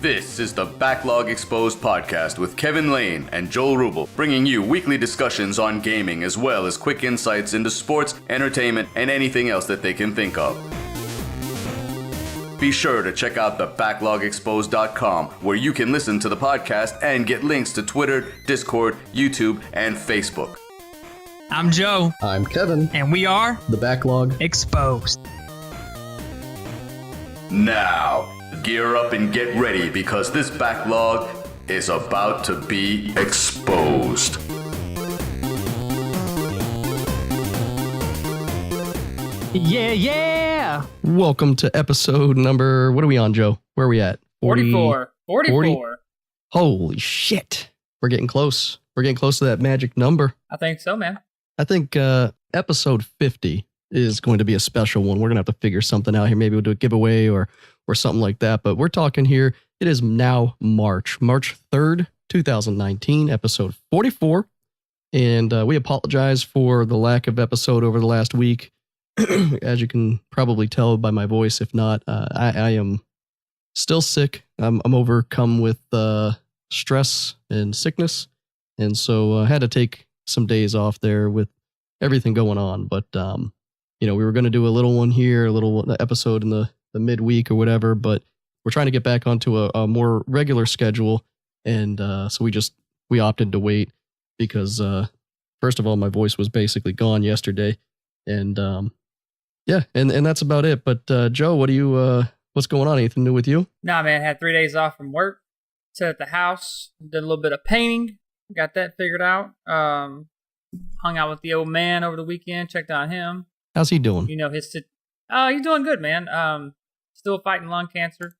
This is the Backlog Exposed podcast with Kevin Lane and Joel Rubel, bringing you weekly discussions on gaming as well as quick insights into sports, entertainment, and anything else that they can think of. Be sure to check out the backlogexposed.com, where you can listen to the podcast and get links to Twitter, Discord, YouTube, and Facebook. I'm Joe. I'm Kevin. And we are The Backlog Exposed. Now, gear up and get ready because this backlog is about to be exposed. Yeah. Welcome to episode number, what are we on, Joe? Where are we at? 44. 40? Holy shit. We're getting close. We're getting close to that magic number. I think so, man. I think episode 50 is going to be a special one. We're going to have to figure something out here. Maybe we'll do a giveaway or something like that. But we're talking here. It is now March 3rd, 2019, episode 44. And we apologize for the lack of episode over the last week. As you can probably tell by my voice, if not, I am still sick. I'm overcome with stress and sickness. And so I had to take some days off there with everything going on. But, we were going to do a little one here, a little episode in the midweek or whatever, but we're trying to get back onto a more regular schedule. And so we opted to wait because, first of all, my voice was basically gone yesterday. And and that's about it. But Joe, what's going on? Anything new with you? Nah, man, had 3 days off from work, sat at the house, did a little bit of painting, got that figured out. Hung out with the old man over the weekend, checked on him. How's he doing? He's doing good, man. Still fighting lung cancer.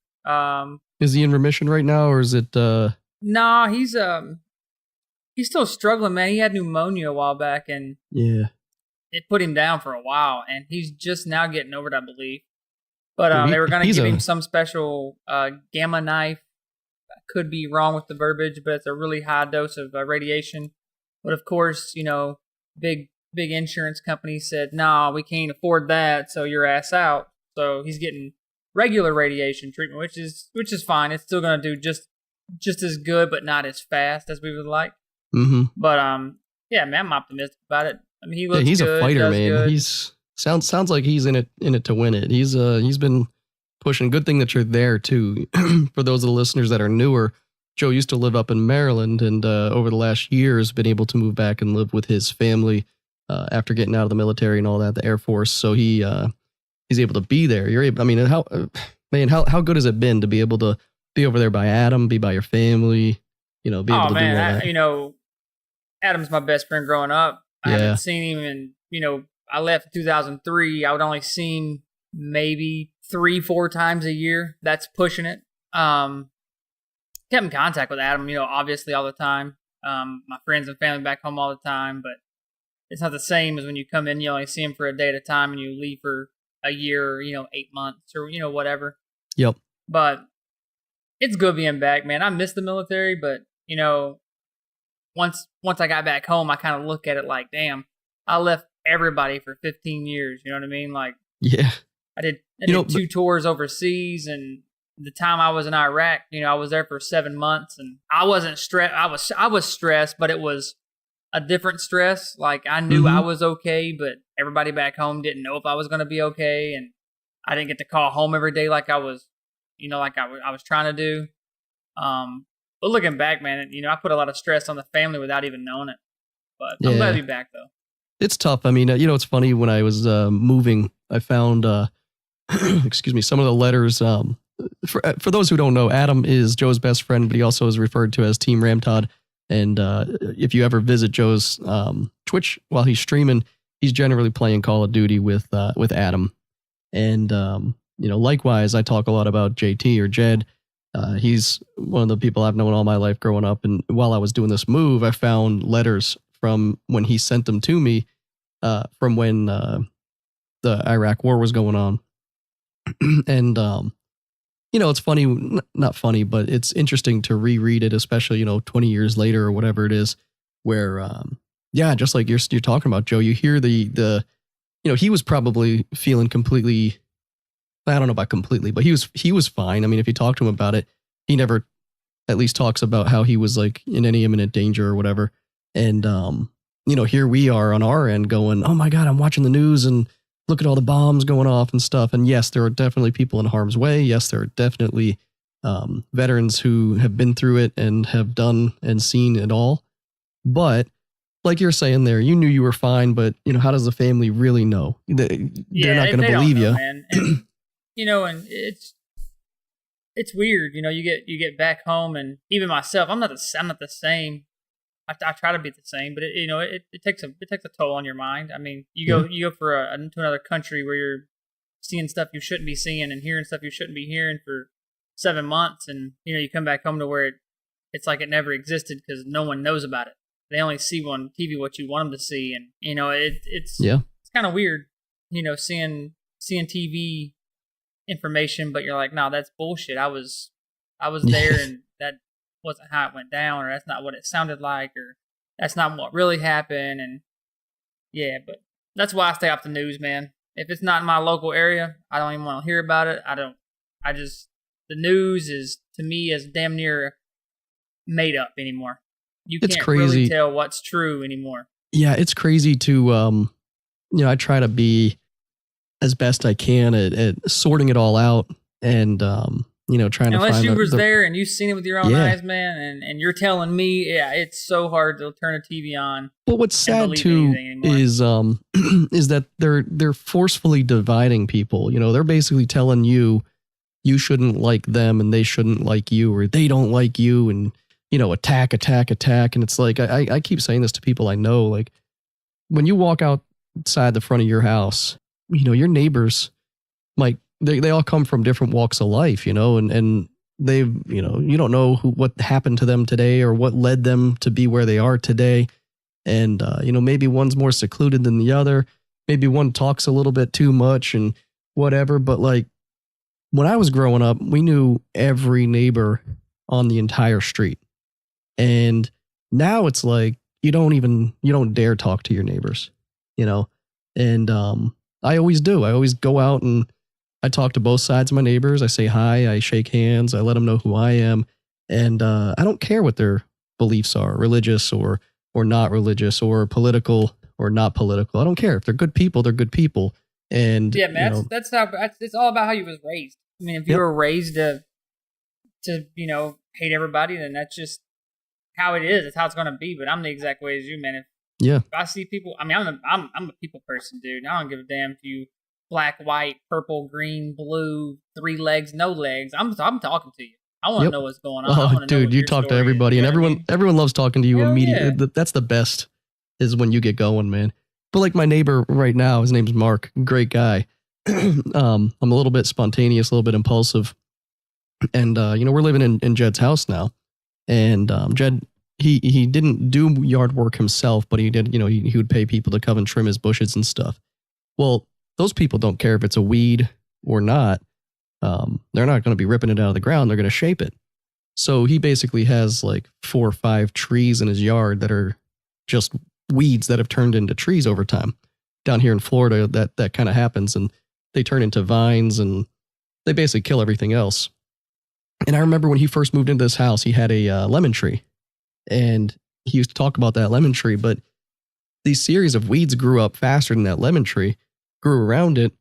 Is he in remission right now, or is it? Nah, he's still struggling, man. He had pneumonia a while back, and yeah, it put him down for a while, and he's just now getting over it, I believe. But they were going to give him some special gamma knife. I could be wrong with the verbiage, but it's a really high dose of radiation. But of course, big insurance companies said, "No, we can't afford that, so your ass out." So he's getting regular radiation treatment, which is fine. It's still going to do just as good, but not as fast as we would like. Mm-hmm. But yeah, man, I'm optimistic about it. I mean, he looks he's good. A fighter, man. Good. He's sounds like he's in it to win it. He's been pushing. Good thing that you're there too. For those of the listeners that are newer, Joe used to live up in Maryland, and over the last year has been able to move back and live with his family after getting out of the military and all that, the Air Force. So he's able to be there. You're able. I mean, how good has it been to be able to be over there by Adam, be by your family, be able to do all that? Adam's my best friend growing up. I Yeah. haven't seen him in, I left in 2003. I would only see him maybe 3-4 times a year. That's pushing it. Kept in contact with Adam, obviously all the time. My friends and family back home all the time, but it's not the same as when you come in, you only see him for a day at a time and you leave for a year, 8 months or, whatever. Yep. But it's good being back, man. I miss the military, but, once I got back home, I kind of look at it like, damn, I left everybody for 15 years. You know what I mean? Like, yeah, I did 2 tours overseas, and the time I was in Iraq, I was there for 7 months, and I wasn't stressed. I was stressed, but it was a different stress. Like, I knew I was okay, but everybody back home didn't know if I was going to be okay, and I didn't get to call home every day like I was, like I was trying to do. But looking back, man, I put a lot of stress on the family without even knowing it. But I'm glad to be back, though. It's tough. I mean, it's funny, when I was moving, I found, some of the letters. For those who don't know, Adam is Joe's best friend, but he also is referred to as Team Ramtod. And if you ever visit Joe's Twitch while he's streaming, he's generally playing Call of Duty with Adam. And, likewise, I talk a lot about JT or Jed. He's one of the people I've known all my life growing up. And while I was doing this move, I found letters from when he sent them to me from when the Iraq war was going on. And, it's funny, not funny, but it's interesting to reread it, especially, 20 years later or whatever it is, where, just like you're talking about, Joe, you hear the he was probably feeling completely, I don't know about completely, but he was fine. I mean, if you talk to him about it, he never at least talks about how he was like in any imminent danger or whatever. And, here we are on our end going, oh my God, I'm watching the news and look at all the bombs going off and stuff. And yes, there are definitely people in harm's way. Yes, there are definitely veterans who have been through it and have done and seen it all. But like you're saying there, you knew you were fine, but how does the family really know? They're not going to believe you. Man. And, and it's weird. You get back home, and even myself, I'm not the same. I try to be the same, but it takes a toll on your mind. I mean, you go to another country where you're seeing stuff you shouldn't be seeing and hearing stuff you shouldn't be hearing for 7 months, and you come back home to where it's like it never existed because no one knows about it. They only see on TV what you want them to see, and it's kind of weird, seeing TV information, but you're like, no, that's bullshit. I was there, and that wasn't how it went down, or that's not what it sounded like, or that's not what really happened. And but that's why I stay off the news, man. If it's not in my local area, I don't even want to hear about it. The news is, to me, is damn near made up anymore. You can't really tell what's true anymore. Yeah, it's crazy to, I try to be as best I can at sorting it all out and, trying to find unless you was there and you've seen it with your own eyes, man, and you're telling me, it's so hard to turn a TV on. But what's sad too is that they're forcefully dividing people. They're basically telling you shouldn't like them and they shouldn't like you, or they don't like you, and attack. And it's like, I keep saying this to people I know, like when you walk outside the front of your house, your neighbors might, they all come from different walks of life, and they've, you don't know what happened to them today or what led them to be where they are today. And, maybe one's more secluded than the other. Maybe one talks a little bit too much and whatever. But like when I was growing up, we knew every neighbor on the entire street. And now it's like, you don't dare talk to your neighbors, and I always do. I always go out and I talk to both sides of my neighbors. I say hi, I shake hands, I let them know who I am. And I don't care what their beliefs are, religious or not religious, or political or not political. I don't care. If they're good people, they're good people. And yeah, man, that's it's all about how you was raised. I mean, if you were raised to hate everybody, then that's just how it is. It's how it's going to be. But I'm the exact way as you, man. If I see people, I mean, I'm a people person, dude. I don't give a damn if you black, white, purple, green, blue, 3 legs, no legs. I'm talking to you. I want to know what's going on. Oh, dude, you talk to everybody, and everyone loves talking to you immediately. Yeah. That's the best, is when you get going, man. But like my neighbor right now, his name's Mark, great guy. I'm a little bit spontaneous, a little bit impulsive, and we're living in Jed's house now, and Jed, he didn't do yard work himself, but he did, he would pay people to come and trim his bushes and stuff. Well, those people don't care if it's a weed or not. They're not going to be ripping it out of the ground. They're going to shape it. So he basically has like 4 or 5 trees in his yard that are just weeds that have turned into trees over time. Down here in Florida, that kind of happens, and they turn into vines, and they basically kill everything else. And I remember when he first moved into this house, he had a lemon tree, and he used to talk about that lemon tree, but these series of weeds grew up faster than that lemon tree, grew around it.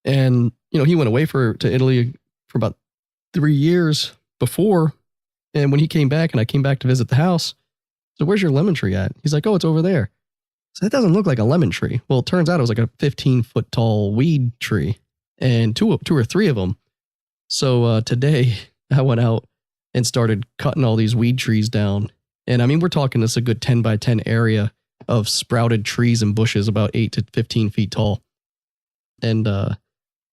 And, he went away to Italy for about 3 years before. And when he came back and I came back to visit the house, so where's your lemon tree at? He's like, oh, it's over there. So that doesn't look like a lemon tree. Well, it turns out it was like a 15-foot tall weed tree, and two or three of them. So today I went out and started cutting all these weed trees down. And I mean, we're talking this a good 10 by 10 area of sprouted trees and bushes about 8 to 15 feet tall. And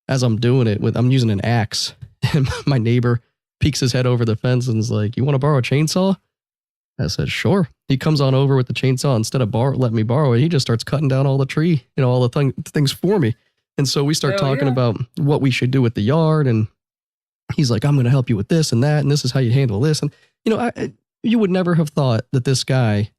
as I'm doing it, I'm using an axe, and my neighbor peeks his head over the fence and is like, you want to borrow a chainsaw? I said, sure. He comes on over with the chainsaw. Instead of letting me borrow it, he just starts cutting down all the tree, all the things for me. And so we start talking about what we should do with the yard. And he's like, I'm going to help you with this and that. And this is how you handle this. And, you would never have thought that this guy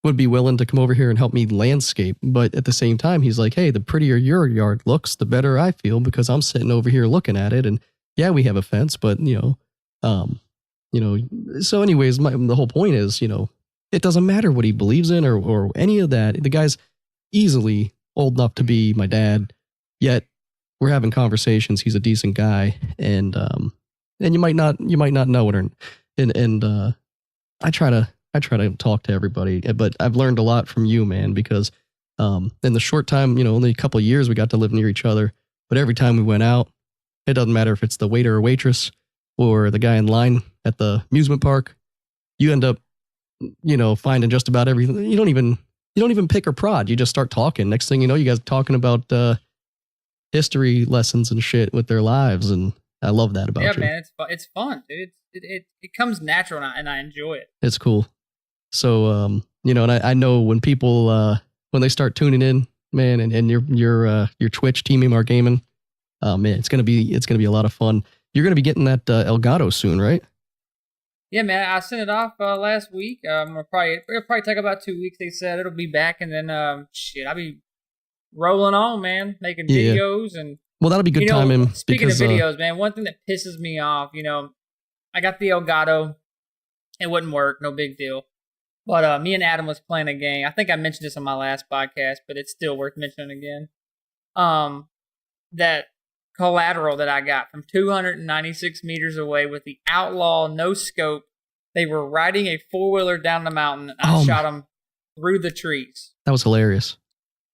would be willing to come over here and help me landscape. But at the same time, he's like, hey, the prettier your yard looks, the better I feel, because I'm sitting over here looking at it. And yeah, we have a fence, but So anyways, the whole point is, it doesn't matter what he believes in or any of that. The guy's easily old enough to be my dad, yet we're having conversations. He's a decent guy, and you might not know it, and I try to talk to everybody, but I've learned a lot from you, man, because in the short time, only a couple of years we got to live near each other, but every time we went out, it doesn't matter if it's the waiter or waitress or the guy in line at the amusement park, you end up, finding just about everything. You don't even pick or prod. You just start talking. Next thing you know, you guys are talking about history lessons and shit with their lives, and I love that about you. Yeah, man, it's fun, dude. It comes natural, and I enjoy it. It's cool. So, and I know when people when they start tuning in, man, and your Twitch Team Amar Gaming, man, it's gonna be a lot of fun. You're gonna be getting that Elgato soon, right? Yeah, man, I sent it off last week. It'll probably take about 2 weeks. They said it'll be back, and then I'll be rolling on, man, making videos and. Well, that'll be good timing. Speaking of videos, man, one thing that pisses me off, I got the Elgato. It wouldn't work, no big deal. But me and Adam was playing a game. I think I mentioned this on my last podcast, but it's still worth mentioning again. That collateral that I got from 296 meters away with the Outlaw no scope. They were riding a 4-wheeler down the mountain. And I shot them through the trees. That was hilarious.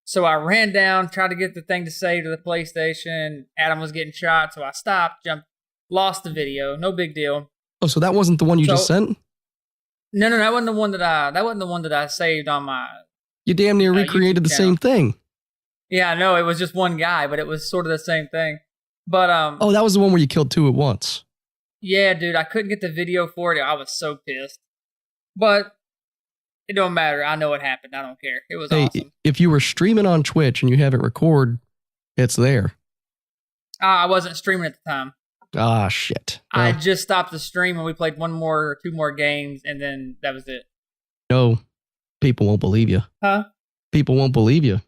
So I ran down, tried to get the thing to save to the PlayStation. Adam was getting shot, so I stopped, jumped, lost the video. No big deal. Oh, so that wasn't the one you just sent? No, that wasn't the one that I saved on my. You damn near recreated the same thing. Yeah, I know. It was just one guy, but it was sort of the same thing. But oh, that was the one where you killed 2 at once. Yeah, dude, I couldn't get the video for it. I was so pissed. But it don't matter. I know what happened. I don't care. It was awesome. If you were streaming on Twitch and you have it record, it's there. I wasn't streaming at the time. Ah, shit. Well, I just stopped the stream and we played 1 or 2 more games, and then that was it. No, people won't believe you. Huh? People won't believe you.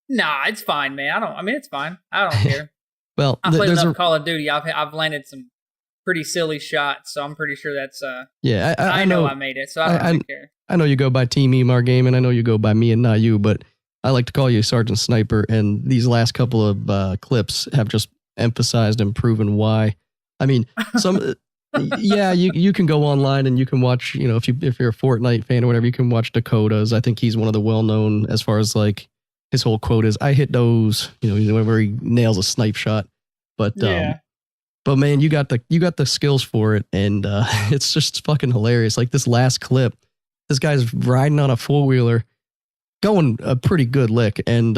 Nah, it's fine, man. it's fine. I don't care. Well, I played enough Call of Duty. I've landed some pretty silly shots, so I'm pretty sure that's yeah. I know I made it, so I don't really care. I know you go by Team Amar Gaming. I know you go by me and not you, but I like to call you Sergeant Sniper. And these last couple of clips have just emphasized and proven why. I mean, some yeah, you can go online and you can watch. If you're a Fortnite fan or whatever, you can watch Dakota's. I think he's one of the well known as far as like his whole quote is, "I hit those." Whenever he nails a snipe shot. But yeah. But man, you got the skills for it, and it's just fucking hilarious. Like this last clip, this guy's riding on a 4-wheeler, going a pretty good lick, and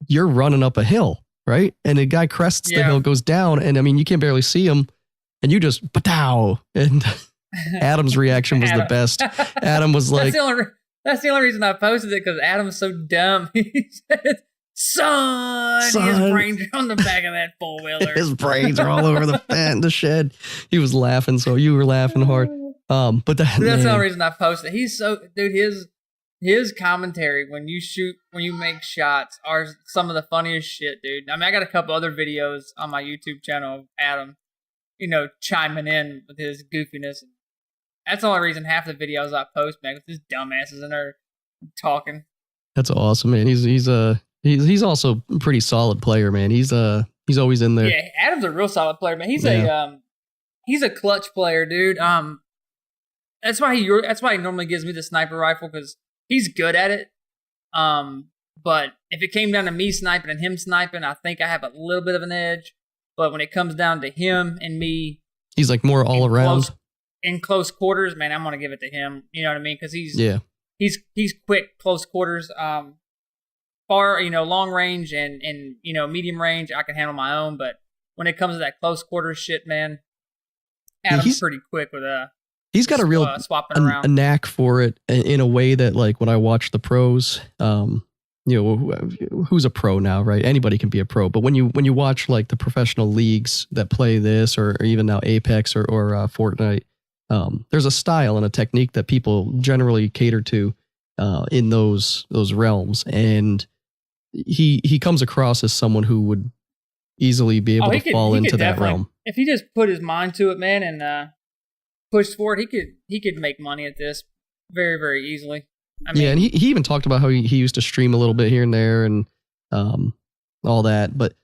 you're running up a hill, right? And the guy crests the hill, goes down, and I mean you can barely see him, and you just patow. And Adam's reaction was the best. Adam was like, "That's the only reason I posted it, because Adam's so dumb." He said, Son, his brains are on the back of that 4-wheeler. His brains are all over the shed. He was laughing, so you were laughing hard. But that's the only reason I posted. He's so, dude. His commentary when you make shots are some of the funniest shit, dude. I mean, I got a couple other videos on my YouTube channel of Adam, chiming in with his goofiness. That's the only reason half the videos I post, man, with his dumbasses in there talking. That's awesome, man. He's also a pretty solid player, man. He's always in there. Yeah, Adam's a real solid player, man. He's a clutch player, dude. That's why he normally gives me the sniper rifle, because he's good at it. But if it came down to me sniping and him sniping, I think I have a little bit of an edge. But when it comes down to him and me, he's like more all around. In close quarters, man, I'm gonna give it to him. You know what I mean? Because he's quick close quarters. Far, long range and medium range, I can handle my own. But when it comes to that close quarters shit, man, Adam's pretty quick with he's got a real swapping around. A knack for it in a way that, like, when I watch the pros, who's a pro now, right? Anybody can be a pro. But when you watch like the professional leagues that play this, or even now Apex or Fortnite, there's a style and a technique that people generally cater to in those realms, and he comes across as someone who would easily be able to fall into that realm. If he just put his mind to it, man, and pushed forward, he could make money at this very, very easily. I mean, yeah, and he even talked about how he used to stream a little bit here and there and all that. But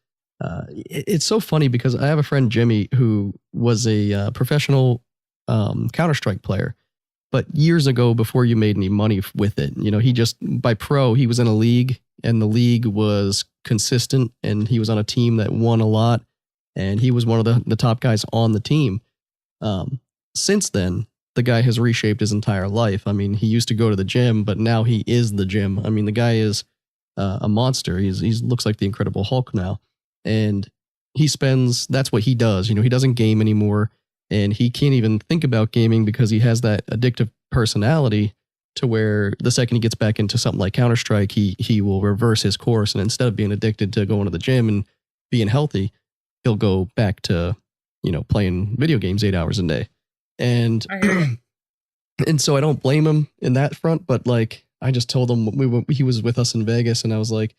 it's so funny because I have a friend, Jimmy, who was a professional Counter-Strike player. But years ago, before you made any money with it, he just, by pro, he was in a league, and the league was consistent, and he was on a team that won a lot, and he was one of the top guys on the team. Since then, the guy has reshaped his entire life. I mean, he used to go to the gym, but now he is the gym. I mean, the guy is a monster. He looks like the Incredible Hulk now, and that's what he does. He doesn't game anymore. And he can't even think about gaming because he has that addictive personality to where the second he gets back into something like Counter-Strike, he will reverse his course. And instead of being addicted to going to the gym and being healthy, he'll go back to, playing video games 8 hours a day. And, and so I don't blame him in that front. But like, I just told him he was with us in Vegas, and I was like,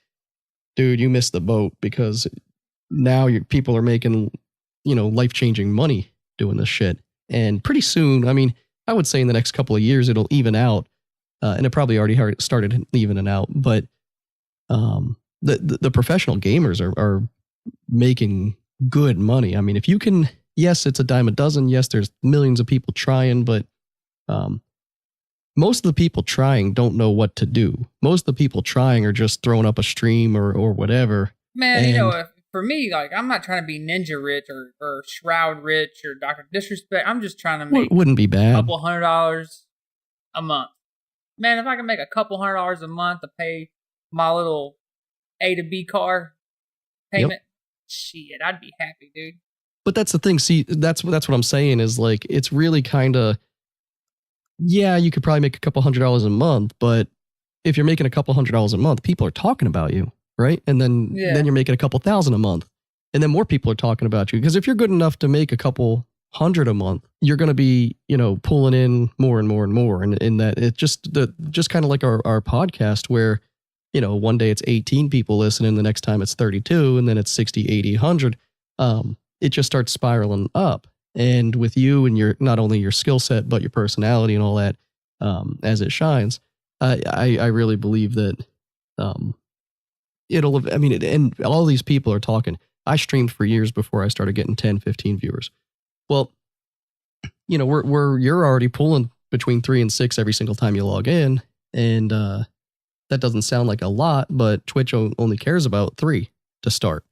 dude, you missed the boat because now people are making, life-changing money doing this shit. And pretty soon, I mean, I would say in the next couple of years, it'll even out. And it probably already started evening out. But the professional gamers are making good money. I mean, if you can, yes, it's a dime a dozen. Yes, there's millions of people trying, but most of the people trying don't know what to do. Most of the people trying are just throwing up a stream or whatever. Man, for me, like, I'm not trying to be Ninja Rich or Shroud Rich or Dr. Disrespect. I'm just trying to make wouldn't be bad. a couple $100 a month. Man, if I can make a couple $100 a month to pay my little A to B car payment, shit, I'd be happy, dude. But that's the thing. See, that's what I'm saying is like, it's really kind of, yeah, you could probably make a couple $100 a month, but if you're making a couple $100 a month, people are talking about you. Right. And then you're making a couple thousand a month, and then more people are talking about you. Because if you're good enough to make a couple $100 a month, you're going to be, pulling in more and more and more. And in that, it's just kind of like our podcast where, one day it's 18 people listening, the next time it's 32, and then it's 60, 80, 100. It just starts spiraling up. And with you and not only your skill set, but your personality and all that, as it shines, I really believe that, and all these people are talking. I streamed for years before I started getting 10, 15 viewers. Well, you're already pulling between 3 and 6 every single time you log in. And that doesn't sound like a lot, but Twitch only cares about 3 to start.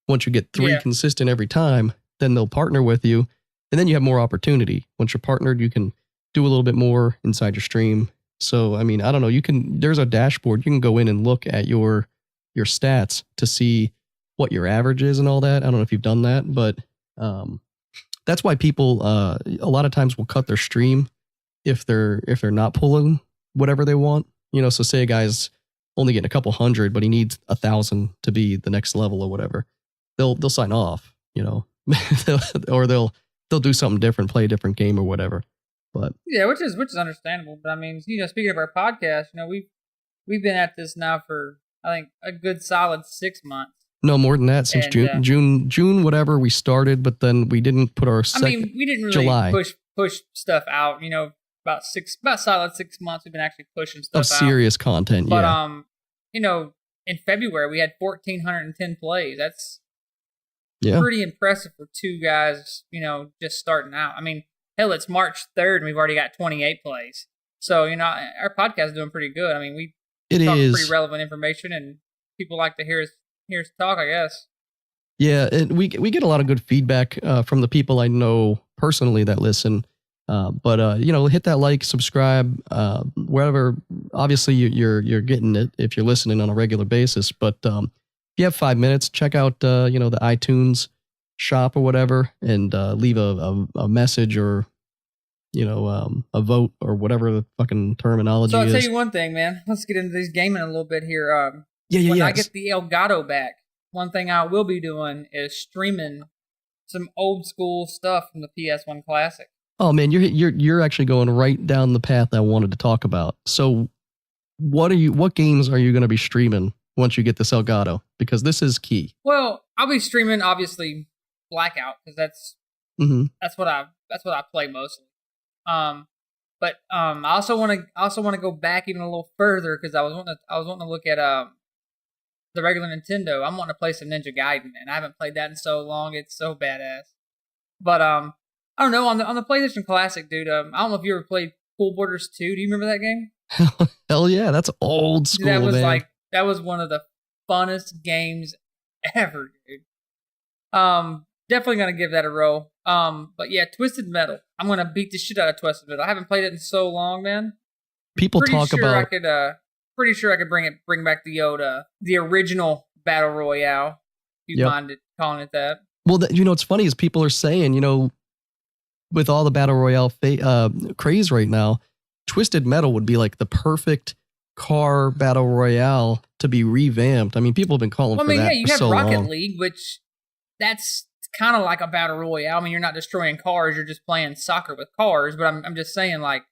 Once you get 3 consistent every time, then they'll partner with you. And then you have more opportunity. Once you're partnered, you can do a little bit more inside your stream. So, I mean, I don't know. There's a dashboard. You can go in and look at your stats to see what your average is and all that. I don't know if you've done that, but that's why people a lot of times will cut their stream if they're not pulling whatever they want. So say a guy's only getting a couple hundred, but he needs 1,000 to be the next level or whatever. They'll sign off, or they'll do something different, play a different game or whatever. But yeah, which is understandable. But I mean, speaking of our podcast, we've been at this now for, I think, a good solid 6 months. No, more than that, since June, whatever we started, but then we didn't put our second. We didn't really push stuff out. About solid 6 months we've been actually pushing stuff of serious content. But in February we had 1,410 plays. That's pretty impressive for 2 guys. Just starting out. I mean, hell, it's March 3rd and we've already got 28 plays. So our podcast is doing pretty good. I mean, It is pretty relevant information, and people like to hear us talk, I guess. Yeah, we get a lot of good feedback from the people I know personally that listen. But hit that like, subscribe, wherever. Obviously, you're getting it if you're listening on a regular basis. But if you have 5 minutes, check out the iTunes shop or whatever, and leave a message or a vote or whatever the fucking terminology is. So I'll tell you one thing, man. Let's get into this gaming a little bit here. When I get the Elgato back, one thing I will be doing is streaming some old school stuff from the PS1 Classic. Oh man, you're actually going right down the path I wanted to talk about. So what games are you going to be streaming once you get this Elgato? Because this is key. Well, I'll be streaming obviously Blackout because that's what I play mostly. But I also want to go back even a little further because I was wanting to look at the regular Nintendo. I'm wanting to play some Ninja Gaiden, and I haven't played that in so long. It's so badass. But I don't know, on the PlayStation Classic, dude. I don't know if you ever played Cool Borders 2. Do you remember that game? Hell yeah, that's old school. That was one of the funnest games ever, dude. Definitely gonna give that a roll. But yeah, Twisted Metal. I'm gonna beat the shit out of Twisted Metal. I haven't played it in so long, man. People talk about. Pretty sure I could bring back the original Battle Royale. If you minded calling it that. Well, what's funny is people are saying, with all the Battle Royale craze right now, Twisted Metal would be like the perfect car Battle Royale to be revamped. I mean, people have been calling for that for so long. You have Rocket League, which that's kind of like a Battle Royale. I mean, you're not destroying cars, you're just playing soccer with cars. But I'm just saying, like,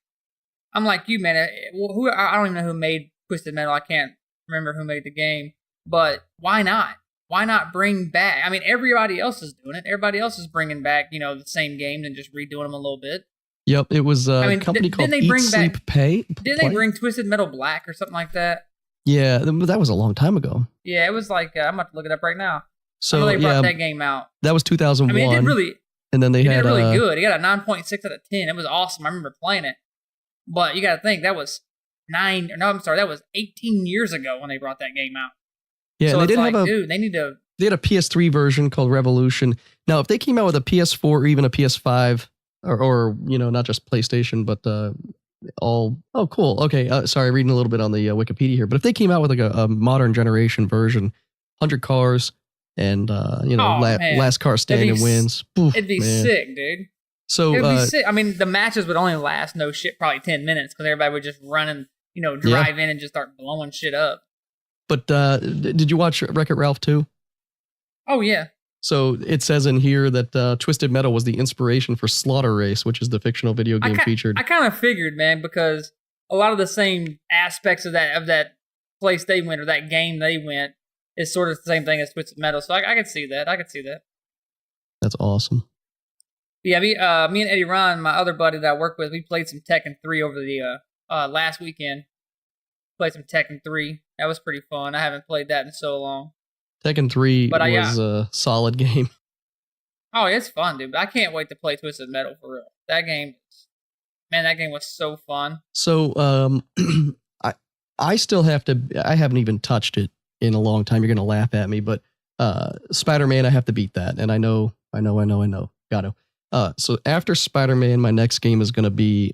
I'm like you, man. I don't even know who made Twisted Metal. I can't remember who made the game. But why not? Why not bring back? I mean, everybody else is doing it. Everybody else is bringing back, the same games and just redoing them a little bit. Yep, it was a company called Eat, Sleep, Pay. Didn't they bring Twisted Metal Black or something like that? Yeah, that was a long time ago. Yeah, it was like, I'm about to look it up right now. So they brought that game out. That was 2001. I mean, it did really, and then they had did really good. It got a 9.6 out of 10. It was awesome. I remember playing it. But you got to think, that was 18 years ago when they brought that game out. Yeah, so they did have They had a PS3 version called Revolution. Now, if they came out with a PS4 or even a PS5, or not just PlayStation, but all. Oh, cool. Okay, sorry, reading a little bit on the Wikipedia here. But if they came out with like a modern generation version, 100 cars, and last car standing wins. Oof, it'd be sick, dude. So it'd be sick. I mean, the matches would only last probably 10 minutes because everybody would just run and drive in and just start blowing shit up. But did you watch Wreck-It Ralph 2? Oh, yeah. So it says in here that Twisted Metal was the inspiration for Slaughter Race, which is the fictional video game featured. I kind of figured, man, because a lot of the same aspects of that place they went or that game they went is sort of the same thing as Twisted Metal. So I could see that. That's awesome. Yeah, me and Eddie Ron, my other buddy that I work with, we played some Tekken 3 over the last weekend. Played some Tekken 3. That was pretty fun. I haven't played that in so long. Tekken 3 was a solid game. Oh, it's fun, dude. I can't wait to play Twisted Metal for real. That game was so fun. So, I still have to. I haven't even touched it in a long time. You're gonna laugh at me, but Spider-Man, I have to beat that, and I know. Got to. So after Spider-Man, my next game is gonna be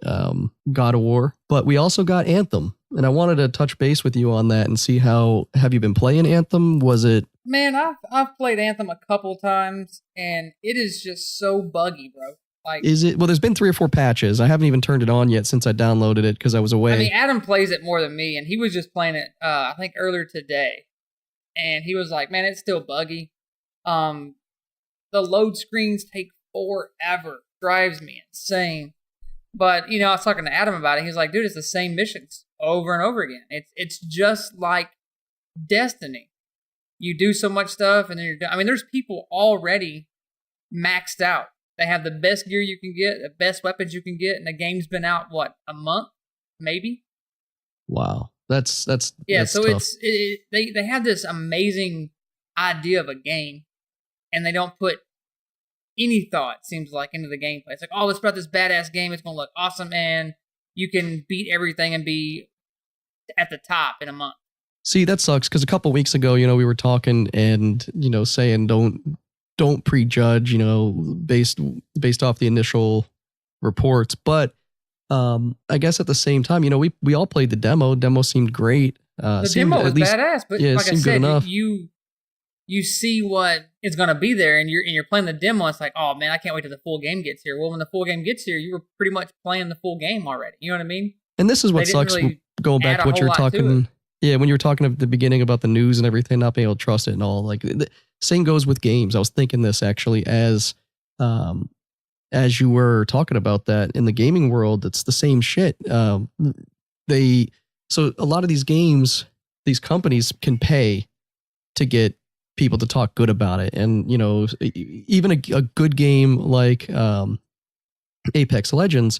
God of War. But we also got Anthem, and I wanted to touch base with you on that and see how have you been playing Anthem? Was it? Man, I've played Anthem a couple times, and it is just so buggy, bro. Like, is it? Well, there's been 3 or 4 patches. I haven't even turned it on yet since I downloaded it because I was away. I mean, Adam plays it more than me, and he was just playing it, I think, earlier today. And he was like, man, it's still buggy. The load screens take forever. Drives me insane. But, I was talking to Adam about it. He was like, dude, it's the same missions over and over again. It's just like Destiny. You do so much stuff, and then you're done. I mean, there's people already maxed out. They have the best gear you can get, the best weapons you can get, and the game's been out, a month? Maybe? Wow. That's so tough. They have this amazing idea of a game, and they don't put any thought, seems like, into the gameplay. It's like, oh, let's put out this badass game. It's going to look awesome, and you can beat everything and be at the top in a month. See, that sucks because a couple weeks ago, we were talking and, saying don't prejudge, based off the initial reports. But I guess at the same time, we all played the demo. Demo seemed great. The demo was badass, but like I said, you see what is going to be there, and you're playing the demo. It's like, oh man, I can't wait till the full game gets here. Well, when the full game gets here, you were pretty much playing the full game already. You know what I mean? And this is what sucks. Really going back to what you were talking. Yeah, when you were talking at the beginning about the news and everything, not being able to trust it and all, like the same goes with games. I was thinking this actually as you were talking about that in the gaming world, it's the same shit. So a lot of these games, these companies can pay to get people to talk good about it, and even a good game like Apex Legends,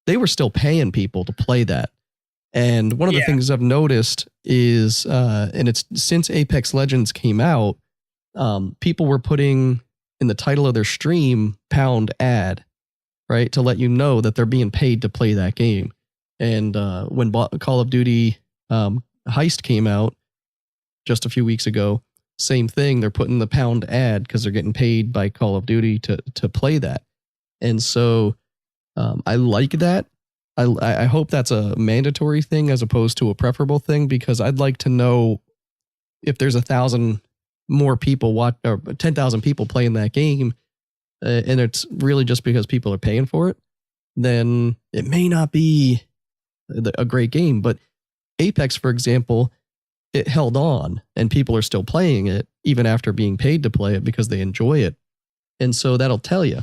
they were still paying people to play that. And one of the things I've noticed is, and it's since Apex Legends came out, people were putting in the title of their stream pound ad, right, to let you know that they're being paid to play that game. And when Call of Duty Heist came out just a few weeks ago, same thing. They're putting the pound ad because they're getting paid by Call of Duty to play that. And so I like that. I hope that's a mandatory thing as opposed to a preferable thing, because I'd like to know if there's 1,000 more people or 10,000 people playing that game, and it's really just because people are paying for it, then it may not be a great game. But Apex, for example, it held on, and people are still playing it even after being paid to play it because they enjoy it. And so that'll tell you.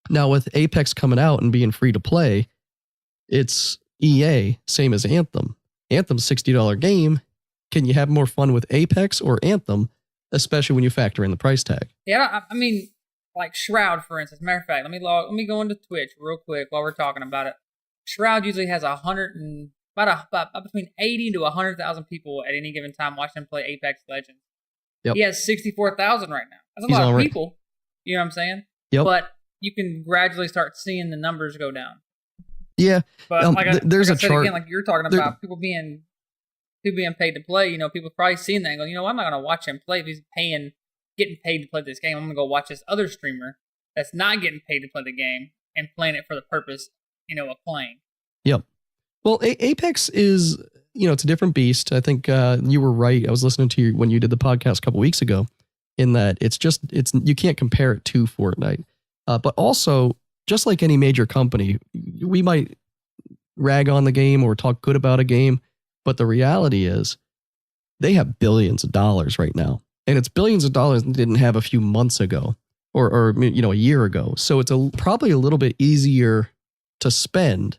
Now with Apex coming out and being free to play, it's EA, same as Anthem. Anthem's $60 game. Can you have more fun with Apex or Anthem, especially when you factor in the price tag? Yeah, I mean, like Shroud, for instance. Matter of fact, let me go into Twitch real quick while we're talking about it. Shroud usually has about between 80 to 100,000 people at any given time watching him play Apex Legends. Yep. He has 64,000 right now. That's a lot of people. You know what I'm saying? Yep. But you can gradually start seeing the numbers go down. Yeah. But there's a chart again, like you're talking about people being paid to play. You know, people probably seeing that and go, you know, I'm not going to watch him play if he's getting paid to play this game. I'm going to go watch this other streamer that's not getting paid to play the game and playing it for the purpose, you know, of playing. Yep. Well, Apex is, you know, it's a different beast. I think you were right. I was listening to you when you did the podcast a couple weeks ago, in that it's you can't compare it to Fortnite. But also, just like any major company, we might rag on the game or talk good about a game, but the reality is they have billions of dollars right now. And it's billions of dollars they didn't have a few months ago or you know, a year ago. So it's probably a little bit easier to spend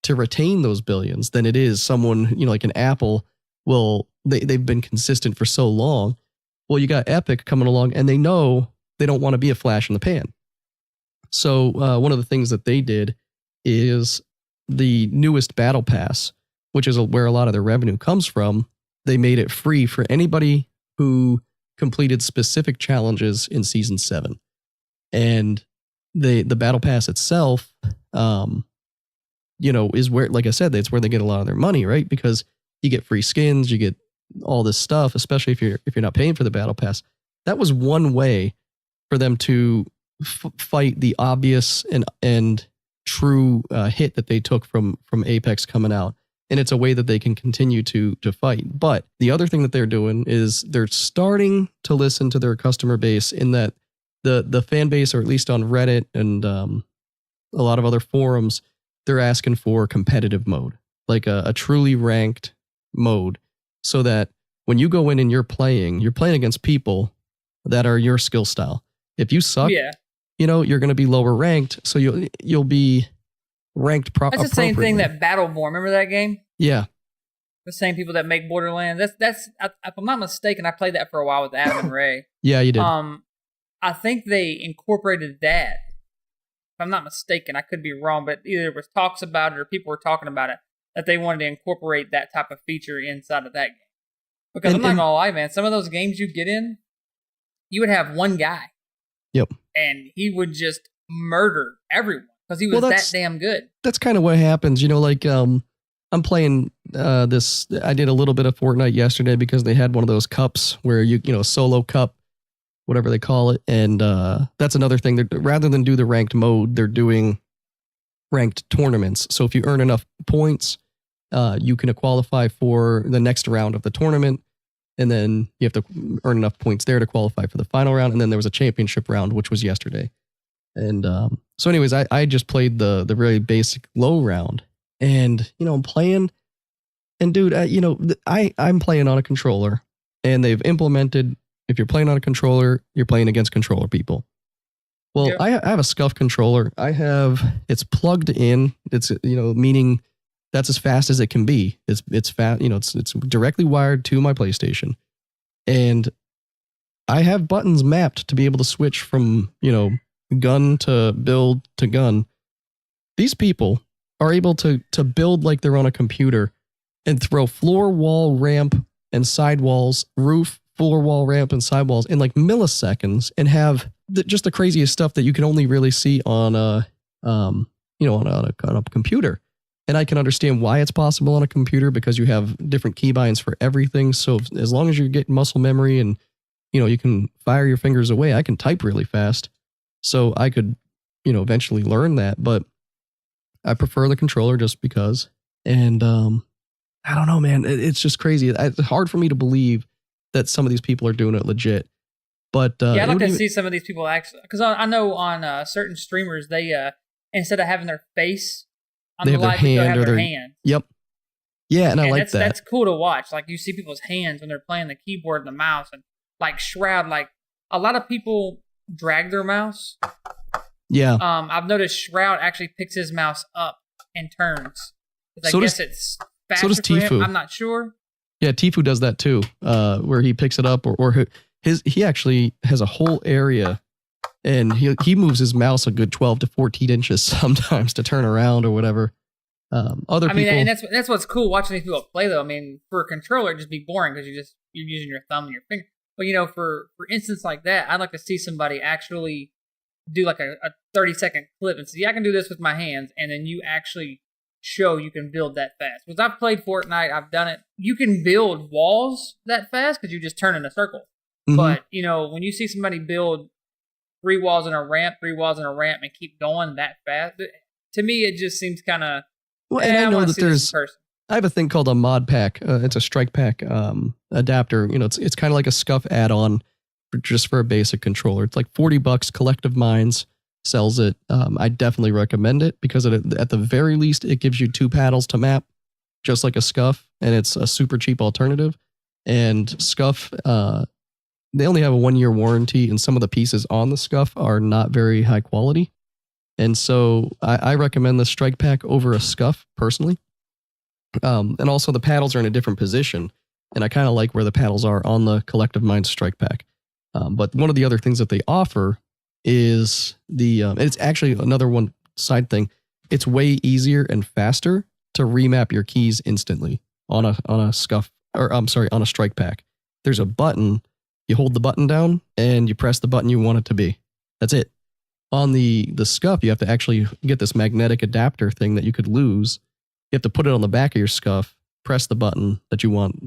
to retain those billions than it is someone, you know, like an Apple. Well, they've been consistent for so long. Well, you got Epic coming along and they know they don't want to be a flash in the pan. So one of the things that they did is the newest Battle Pass, which is where a lot of their revenue comes from. They made it free for anybody who completed specific challenges in Season 7. And the Battle Pass itself, you know, is where, like I said, it's where they get a lot of their money, right? Because you get free skins, you get all this stuff, especially if you're not paying for the Battle Pass. That was one way for them to fight the obvious and true hit that they took from Apex coming out. And it's a way that they can continue to fight. But the other thing that they're doing is they're starting to listen to their customer base, in that the fan base, or at least on Reddit and a lot of other forums, they're asking for competitive mode, like a truly ranked mode, so that when you go in and you're playing against people that are your skill style. If you suck, you know, you're going to be lower ranked, so you'll be ranked properly. That's the same thing that Battleborn. Remember that game? Yeah. The same people that make Borderlands. That's if I'm not mistaken, I played that for a while with Adam and Ray. Yeah, you did. I think they incorporated that. If I'm not mistaken, I could be wrong, but either it was talks about it or people were talking about it, that they wanted to incorporate that type of feature inside of that game. Because I'm not gonna lie, man, some of those games you get in, you would have one guy. Yep. And he would just murder everyone because he was that damn good. That's kind of what happens. You know, like I'm playing this. I did a little bit of Fortnite yesterday because they had one of those cups where you know, solo cup, whatever they call it. And that's another thing. Rather than do the ranked mode, they're doing ranked tournaments. So if you earn enough points, you can qualify for the next round of the tournament. And then you have to earn enough points there to qualify for the final round. And then there was a championship round, which was yesterday. And so anyways, I just played the really basic low round. And, you know, I'm playing. And dude, you know, I'm playing on a controller. And they've implemented, if you're playing on a controller, you're playing against controller people. Well, yeah. I have a SCUF controller. It's plugged in. It's, you know, meaning that's as fast as it can be. It's fast, you know, it's directly wired to my PlayStation. And I have buttons mapped to be able to switch from, you know, gun to build to gun. These people are able to build like they're on a computer and throw floor, wall, ramp, and sidewalls, roof, floor, wall, ramp, and sidewalls in like milliseconds, and have just the craziest stuff that you can only really see on a on a computer. And I can understand why it's possible on a computer, because you have different keybinds for everything. So as long as you're getting muscle memory and you can fire your fingers away, I can type really fast. So I could eventually learn that, but I prefer the controller just because. And I don't know, man. It's just crazy. It's hard for me to believe that some of these people are doing it legit. But yeah, I'd like to see some of these people actually, because I know on certain streamers, they instead of having their face on the light, they have their hand. Yep. Yeah, and I like that. That's cool to watch. Like, you see people's hands when they're playing the keyboard and the mouse, and like Shroud. Like, a lot of people drag their mouse. Yeah. I've noticed Shroud actually picks his mouse up and turns. I guess it's faster so does for him. Tfue. I'm not sure. Yeah, Tfue does that too, where he picks it up, or he actually has a whole area, and he moves his mouse a good 12 to 14 inches sometimes to turn around or whatever. Other people, and that's what's cool watching these people play, though. I mean, for a controller, it'd just be boring because you're using your thumb and your finger. But for instance like that, I'd like to see somebody actually do like a 30-second clip and say, I can do this with my hands, and then you actually show you can build that fast. Because I've played Fortnite, I've done it. You can build walls that fast because you just turn in a circle. Mm-hmm. But when you see somebody build 3 walls and a ramp, and keep going that fast, to me it just seems kind of. Well, and I know that there's. I have a thing called a mod pack. It's a strike pack adapter. It's kind of like a scuff add-on just for a basic controller. It's like $40. Collective Minds sells it. I definitely recommend it because at the very least, it gives you 2 paddles to map, just like a scuff, and it's a super cheap alternative. And scuff, they only have a 1-year warranty, and some of the pieces on the scuff are not very high quality. And so I recommend the strike pack over a scuff personally. And also the paddles are in a different position, and I kind of like where the paddles are on the Collective Minds strike pack. But one of the other things that they offer is and it's actually another one side thing. It's way easier and faster to remap your keys instantly on a scuff, or I'm sorry, on a strike pack. There's a button. You hold the button down and you press the button you want it to be. That's it. On the scuff, you have to actually get this magnetic adapter thing that you could lose. You have to put it on the back of your scuff, press the button that you want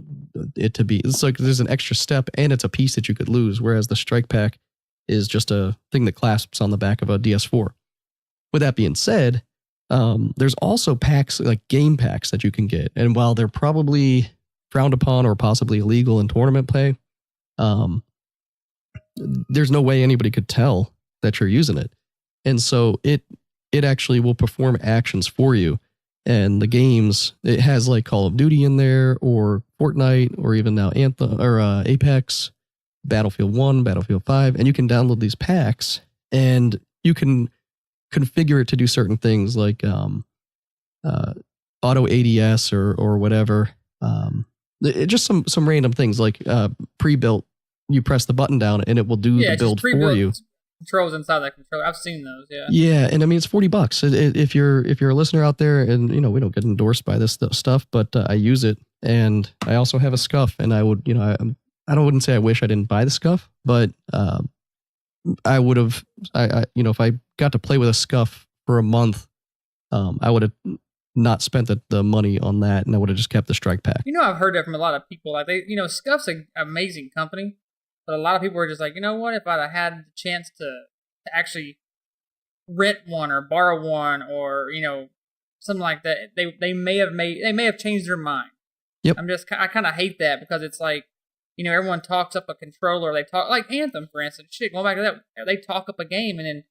it to be. It's like there's an extra step, and it's a piece that you could lose, whereas the strike pack is just a thing that clasps on the back of a DS4. With that being said, there's also packs, like game packs that you can get. And while they're probably frowned upon or possibly illegal in tournament play, there's no way anybody could tell that you're using it. And so it actually will perform actions for you. And the games, it has like Call of Duty in there, or Fortnite, or even now Anthem, or Apex, Battlefield 1, Battlefield 5, and you can download these packs, and you can configure it to do certain things like auto ADS or whatever. Just some random things like pre-built. You press the button down and it will do the build for you. Controls inside that controller. I've seen those. Yeah. Yeah, and I mean it's $40. If you're a listener out there, and we don't get endorsed by this stuff, but I use it, and I also have a scuff, and I would I wouldn't say I wish I didn't buy the scuff, but I would have. If I got to play with a scuff for a month, I would have not spent the money on that, and I would have just kept the strike pack. I've heard that from a lot of people. Like Scuff's an amazing company. But a lot of people are just like, what, if I'd have had the chance to actually rent one or borrow one, or something like that, they may have changed their mind. Yep. I kind of hate that, because it's like, everyone talks up a controller. They talk like Anthem, for instance. Shit, going back to that, they talk up a game, and then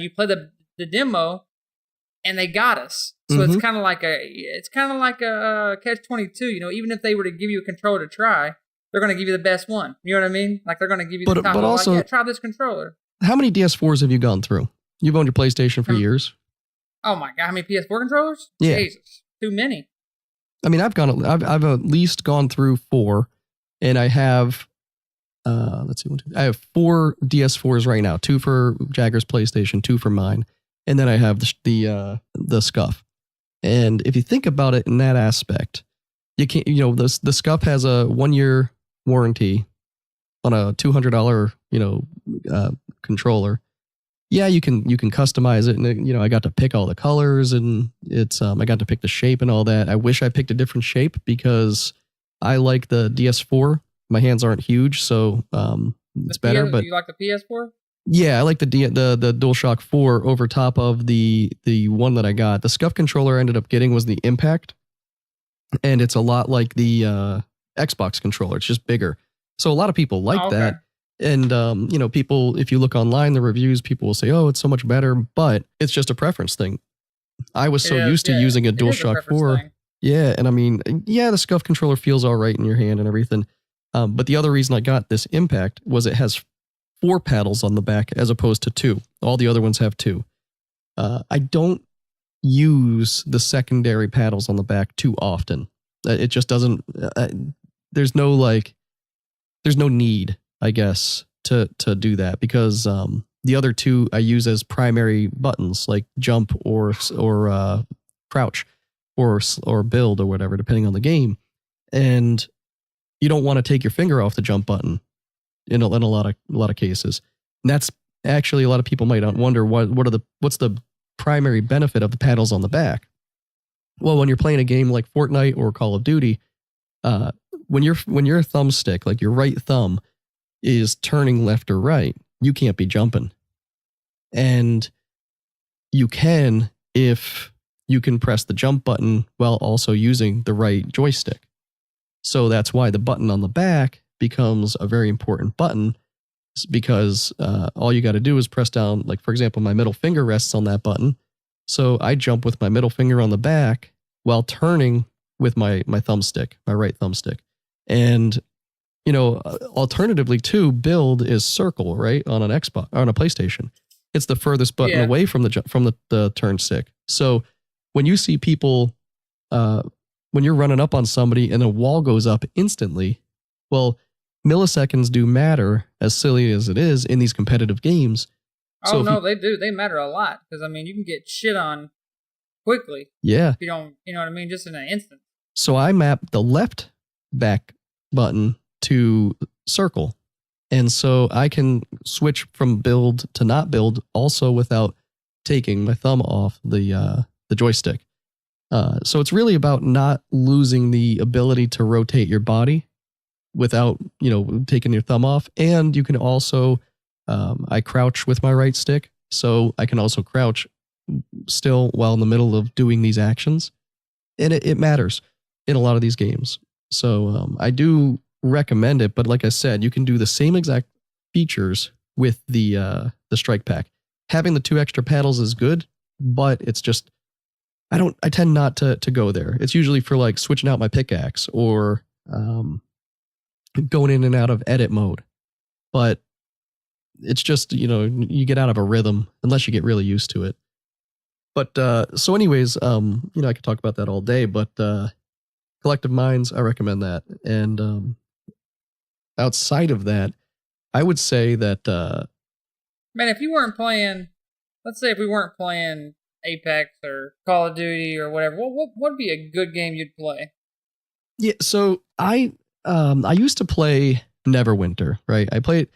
you play the demo, and they got us. So mm-hmm. It's kind of like a catch-22. Even if they were to give you a controller to try, they're going to give you the best one. You know what I mean? Like, they're going to give you the top one. But also, try this controller. How many DS4s have you gone through? You've owned your PlayStation for years. Oh my God, how many PS4 controllers? Yeah. Jesus, too many. I mean, I've at least gone through 4, and I have, let's see, I have 4 DS4s right now. 2 for Jagger's PlayStation, 2 for mine, and then I have the Scuff. And if you think about it in that aspect, you can't, the Scuff has a 1-year warranty on a $200, controller. Yeah, you can customize it, and I got to pick all the colors, and it's I got to pick the shape and all that. I wish I picked a different shape because I like the DS4. My hands aren't huge, so it's better. But you like the PS4? Yeah, I like the DualShock 4 over top of the one that I got. The Scuff controller I ended up getting was the Impact, and it's a lot like the Xbox controller. It's just bigger. So a lot of people like that. And, people, if you look online, the reviews, people will say, oh, it's so much better, but it's just a preference thing. I was so used to using a DualShock 4. Thing. Yeah. And I mean, the Scuff controller feels all right in your hand and everything. But the other reason I got this Impact was it has 4 paddles on the back as opposed to 2. All the other ones have 2. I don't use the secondary paddles on the back too often. It just doesn't, there's no need, I guess, to do that, because the other 2 I use as primary buttons, like jump or crouch or build or whatever, depending on the game. And you don't want to take your finger off the jump button in a lot of cases. And that's actually, a lot of people might wonder what's the primary benefit of the paddles on the back. Well, when you're playing a game like Fortnite or Call of Duty, when your thumbstick, like your right thumb, is turning left or right, you can't be jumping. And you can if you can press the jump button while also using the right joystick. So that's why the button on the back becomes a very important button, because all you got to do is press down, like, for example, my middle finger rests on that button. So I jump with my middle finger on the back while turning with my thumbstick, my right thumbstick. And alternatively too, build is circle, right? On an Xbox, on a PlayStation, it's the furthest button away from the turn stick. So when you see people, when you're running up on somebody and a wall goes up instantly, well, milliseconds do matter, as silly as it is, in these competitive games. Oh, so they do. They matter a lot, because, I mean, you can get shit on quickly. Yeah. If you don't, you know what I mean? Just in an instant. So I mapped the left back button to circle. And so I can switch from build to not build also without taking my thumb off the joystick. So it's really about not losing the ability to rotate your body without, taking your thumb off. And you can also, I crouch with my right stick, so I can also crouch still while in the middle of doing these actions. And it matters in a lot of these games. So I do recommend it, but like I said, you can do the same exact features with the strike pack. Having the 2 extra paddles is good, but it's just, I tend not to go there. It's usually for like switching out my pickaxe or going in and out of edit mode. But it's just, you get out of a rhythm unless you get really used to it. But so anyways, I could talk about that all day, but Collective Minds, I recommend that. And outside of that, I would say that man, if you weren't playing, let's say if we weren't playing Apex or Call of Duty or whatever, what would be a good game you'd play? Yeah, so I used to play Neverwinter, right? I played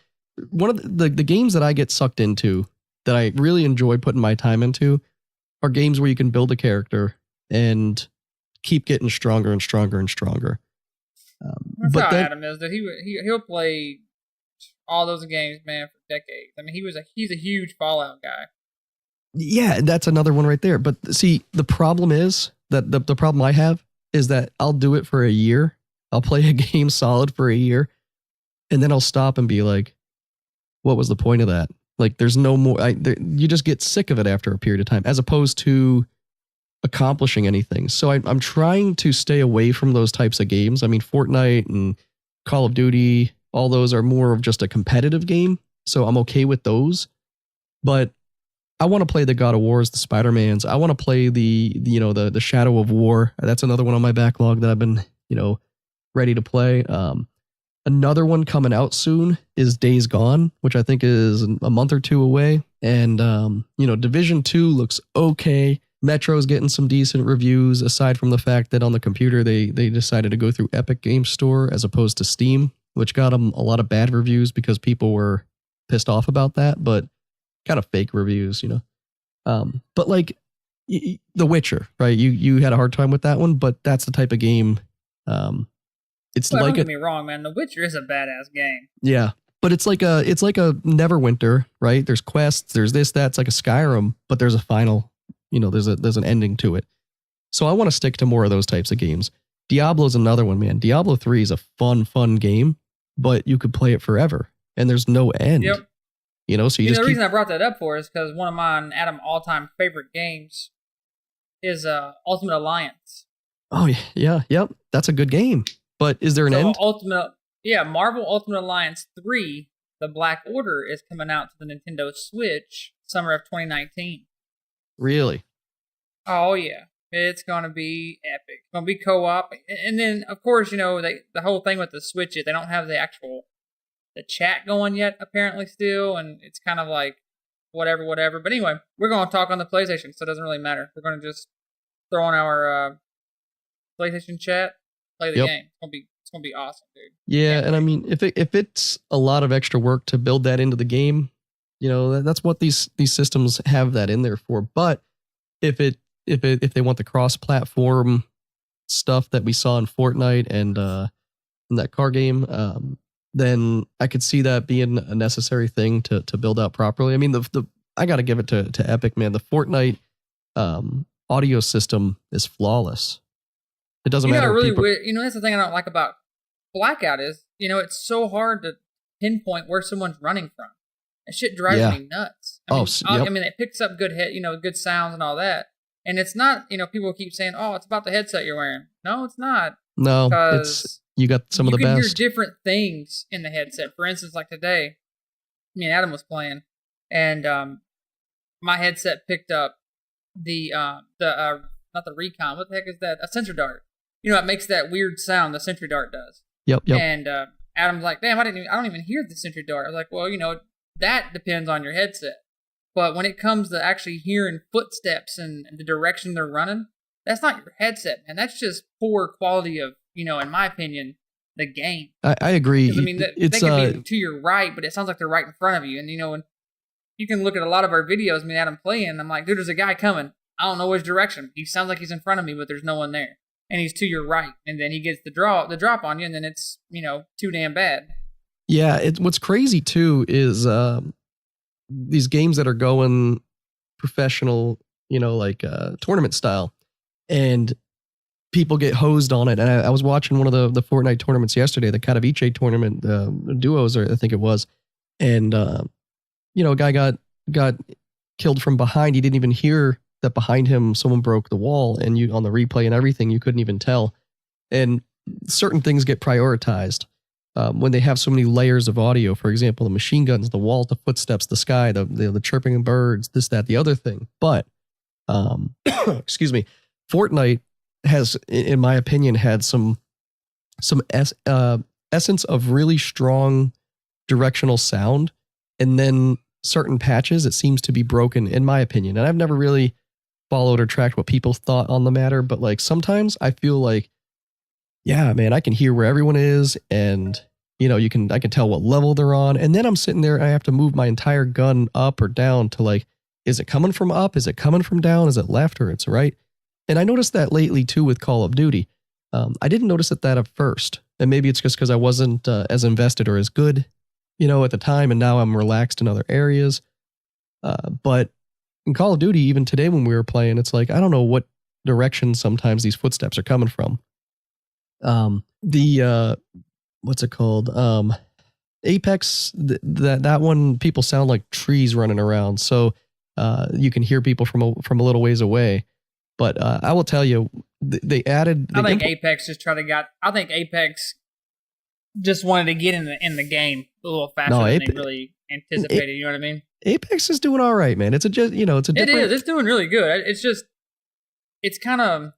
one of the games that I get sucked into, that I really enjoy putting my time into, are games where you can build a character and keep getting stronger and stronger and stronger. That's how Adam is. That he'll play all those games, man, for decades. I mean, he's a huge Fallout guy. Yeah, that's another one right there. But see, the problem is that the problem I have is that I'll do it for a year. I'll play a game solid for a year, and then I'll stop and be like, what was the point of that? Like, there's no more. You just get sick of it after a period of time, as opposed to accomplishing anything. So I'm trying to stay away from those types of games. I mean, Fortnite and Call of Duty, all those are more of just a competitive game. So I'm okay with those. But I want to play the God of Wars, the Spider-Mans. I want to play the Shadow of War. That's another one on my backlog that I've been, ready to play. Another one coming out soon is Days Gone, which I think is a month or two away. And, Division 2 looks okay. Metro's getting some decent reviews, aside from the fact that on the computer they decided to go through Epic Games Store as opposed to Steam, which got them a lot of bad reviews because people were pissed off about that, but kind of fake reviews, you know. But like The Witcher, right? You had a hard time with that one, but that's the type of game. It's well, like don't get me wrong, man. The Witcher is a badass game. Yeah. But it's like a Neverwinter, right? There's quests, there's this, that. It's like a Skyrim, but there's a final, you know, there's an ending to it. So I want to stick to more of those types of games. Diablo's another one, man. Diablo 3 is a fun game, but you could play it forever and there's no end. Yep. You know, so the reason I brought that up for is because one of mine, Adam, all-time favorite games is Ultimate Alliance. Oh, yeah. Yep. That's a good game. But is there an end? Marvel Ultimate Alliance 3, The Black Order, is coming out to the Nintendo Switch summer of 2019. Really? Oh, yeah. It's going to be epic. It's going to be co-op. And then, of course, you know, the whole thing with the Switch is they don't have the chat going yet, apparently, still. And it's kind of like whatever. But anyway, we're going to talk on the PlayStation, so it doesn't really matter. We're going to just throw on our PlayStation chat, play the game. It's gonna be awesome, dude. Yeah, and I mean, if it's a lot of extra work to build that into the game, you know, that's what these systems have that in there for. But if they want the cross-platform stuff that we saw in Fortnite and in that car game, then I could see that being a necessary thing to build out properly. I mean, I got to give it to Epic, man. The Fortnite audio system is flawless. It doesn't matter. That's the thing I don't like about Blackout is, you know, it's so hard to pinpoint where someone's running from. That shit drives me nuts. I mean, it picks up good sounds and all that. And it's not, you know, people keep saying, oh, it's about the headset you're wearing. No, it's not. No, you got some of the best. You can hear different things in the headset. For instance, like today, me and Adam was playing, and my headset picked up not the Recon. What the heck is that? A sensor dart. You know, it makes that weird sound the sentry dart does. Yep. And Adam's like, damn, I don't even hear the sentry dart. I was like, well, you know, that depends on your headset. But when it comes to actually hearing footsteps and the direction they're running, that's not your headset, man. That's just poor quality of, you know, in my opinion, the game. I agree. I mean, they can be to your right, but it sounds like they're right in front of you. And, you know, when you can look at a lot of our videos, me and Adam playing, and I'm like, dude, there's a guy coming. I don't know which direction. He sounds like he's in front of me, but there's no one there. And he's to your right, and then he gets the drop on you, and then it's, you know, too damn bad. Yeah, what's crazy too is these games that are going professional, you know, like tournament style, and people get hosed on it. And I was watching one of the Fortnite tournaments yesterday, the Katowice tournament, duos, or I think it was, and you know, a guy got killed from behind. He didn't even hear that behind him someone broke the wall, and you on the replay and everything, you couldn't even tell. And certain things get prioritized when they have so many layers of audio. For example, the machine guns, the walls, the footsteps, the sky, the chirping of birds, this, that, the other thing. But excuse me, Fortnite has, in my opinion, had some essence of really strong directional sound, and then certain patches it seems to be broken, in my opinion. And I've never really followed or tracked what people thought on the matter, but like sometimes I feel like, yeah, man, I can hear where everyone is, and you know, I can tell what level they're on, and then I'm sitting there and I have to move my entire gun up or down to like, is it coming from up? Is it coming from down? Is it left or it's right? And I noticed that lately too with Call of Duty. I didn't notice that at first, and maybe it's just because I wasn't as invested or as good, you know, at the time, and now I'm relaxed in other areas. But in Call of Duty, even today when we were playing, it's like, I don't know what direction sometimes these footsteps are coming from. What's it called? Apex, that one, people sound like trees running around. So you can hear people from a little ways away. But I will tell you, they added. I think Apex just wanted to get in the game a little faster than they really anticipated. You know what I mean? Apex is doing all right, man. It's a different. It is. It's doing really good. It's kind of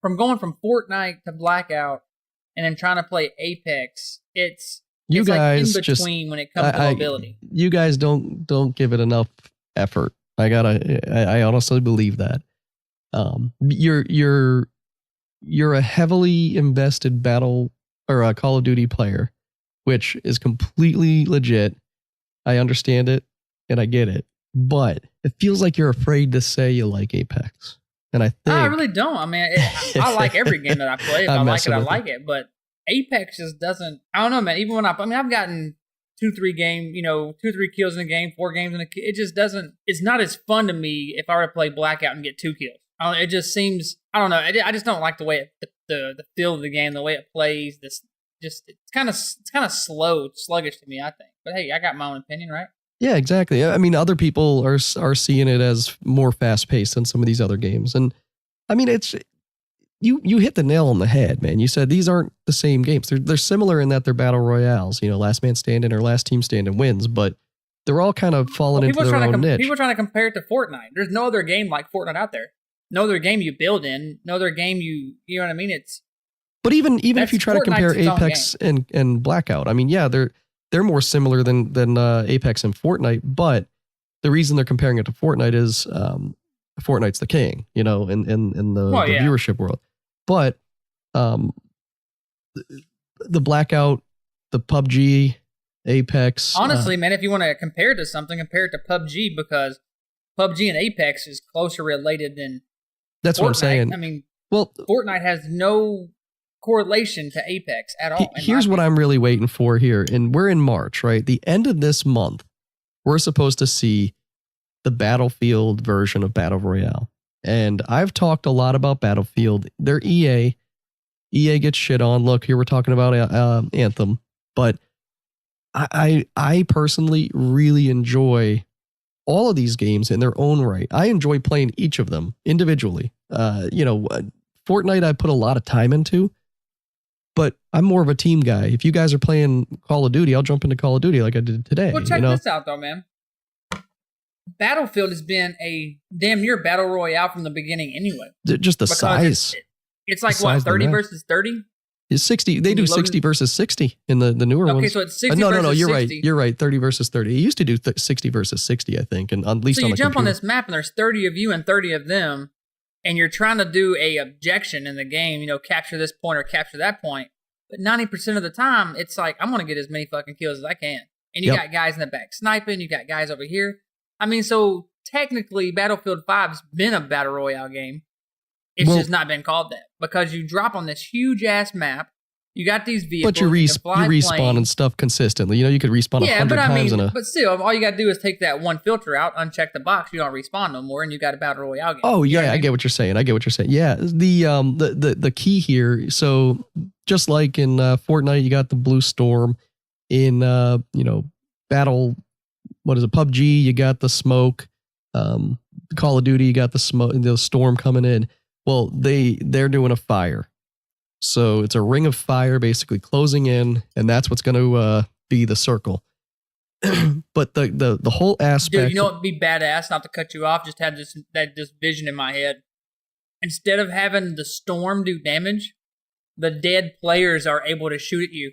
from going from Fortnite to Blackout and then trying to play Apex. It's guys like in between when it comes to mobility. You guys don't give it enough effort. I honestly believe that. You're a heavily invested battle or a Call of Duty player, which is completely legit. I understand it and I get it, but it feels like you're afraid to say you like Apex. And I think I really don't. I mean, I like every game that I play. If I like it, I like it. But Apex just doesn't. I don't know, man. Even when I've gotten 2-3 kills in a game, 4 games in a. It just doesn't. It's not as fun to me if I were to play Blackout and get 2 kills. It just seems. I don't know. I just don't like the way the feel of the game, the way it plays. It's kind of slow, sluggish to me. I think. But hey, I got my own opinion, right? Yeah, exactly. I mean, other people are seeing it as more fast paced than some of these other games, and I mean, it's you hit the nail on the head, man. You said these aren't the same games. They're similar in that they're battle royales. Last man standing or last team standing wins, but they're all kind of falling into their own niche. People are trying to compare it to Fortnite. There's no other game like Fortnite out there. No other game you build in. No other game you know what I mean. But even if you try to compare Apex and Blackout, I mean, yeah, they're more similar than Apex and Fortnite, but the reason they're comparing it to Fortnite is Fortnite's the king, in the viewership world. But the Blackout, the PUBG, Apex. Honestly, man, if you want to compare it to something, compare it to PUBG, because PUBG and Apex is closer related than that's Fortnite. What I'm saying. I mean, Fortnite has no correlation to Apex at all. Here's what I'm really waiting for here, and we're in March, right? The end of this month, we're supposed to see the Battlefield version of Battle Royale. And I've talked a lot about Battlefield. They're EA. EA gets shit on. Look, here we're talking about Anthem, but I personally really enjoy all of these games in their own right. I enjoy playing each of them individually. Fortnite I put a lot of time into, but I'm more of a team guy. If you guys are playing Call of Duty, I'll jump into Call of Duty like I did today. Well, check this out, though, man. Battlefield has been a damn near battle royale from the beginning anyway. Just the size. It's like, what, 30 versus 30? It's 60. They do 60 versus 60 in the newer ones. Okay, so it's 60 no, versus 60. You're right. You're right. 30 versus 30. It used to do 60 versus 60, I think, and at least so on you the jump computer. On this map and there's 30 of you and 30 of them, and you're trying to do a objection in the game, capture this point or capture that point. But 90% of the time, it's like, I'm going to get as many fucking kills as I can. And you got guys in the back sniping, you got guys over here. I mean, so technically, Battlefield 5's been a battle royale game. It's just not been called that because you drop on this huge ass map. You got these vehicles. But you respawn and stuff consistently. You could respawn 100 times in a. But still, all you got to do is take that one filter out, uncheck the box. You don't respawn no more, and you got a battle royale game. Oh yeah, I get what you're saying. Yeah, the key here. So just like in Fortnite, you got the blue storm. In battle, what is it? PUBG, you got the smoke. Call of Duty, you got the smoke, the storm coming in. Well, they're doing a fire. So it's a ring of fire basically closing in, and that's what's going to be the circle. But the whole aspect. Dude, it'd be badass, not to cut you off, just had this vision in my head. Instead of having the storm do damage, the dead players are able to shoot at you.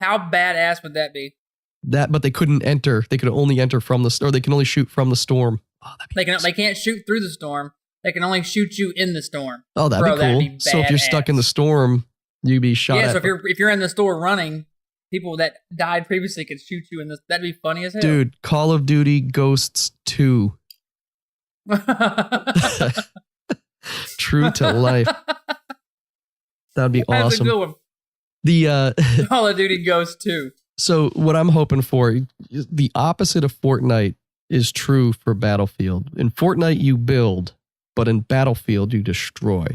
How badass would that be? But they couldn't enter. They could only enter from or they can only shoot from the storm. Oh, they can't shoot through the storm. They can only shoot you in the storm. Oh, that'd be cool. That'd be so if you're stuck in the storm, you'd be shot at. Yeah, so if you're in the store running, people that died previously could shoot you in this. That'd be funny as hell. Dude, Call of Duty Ghosts 2. True to life. That'd be awesome. That's a good one. The Call of Duty Ghosts 2. So what I'm hoping for, the opposite of Fortnite is true for Battlefield. In Fortnite, you build, but in Battlefield, you destroy.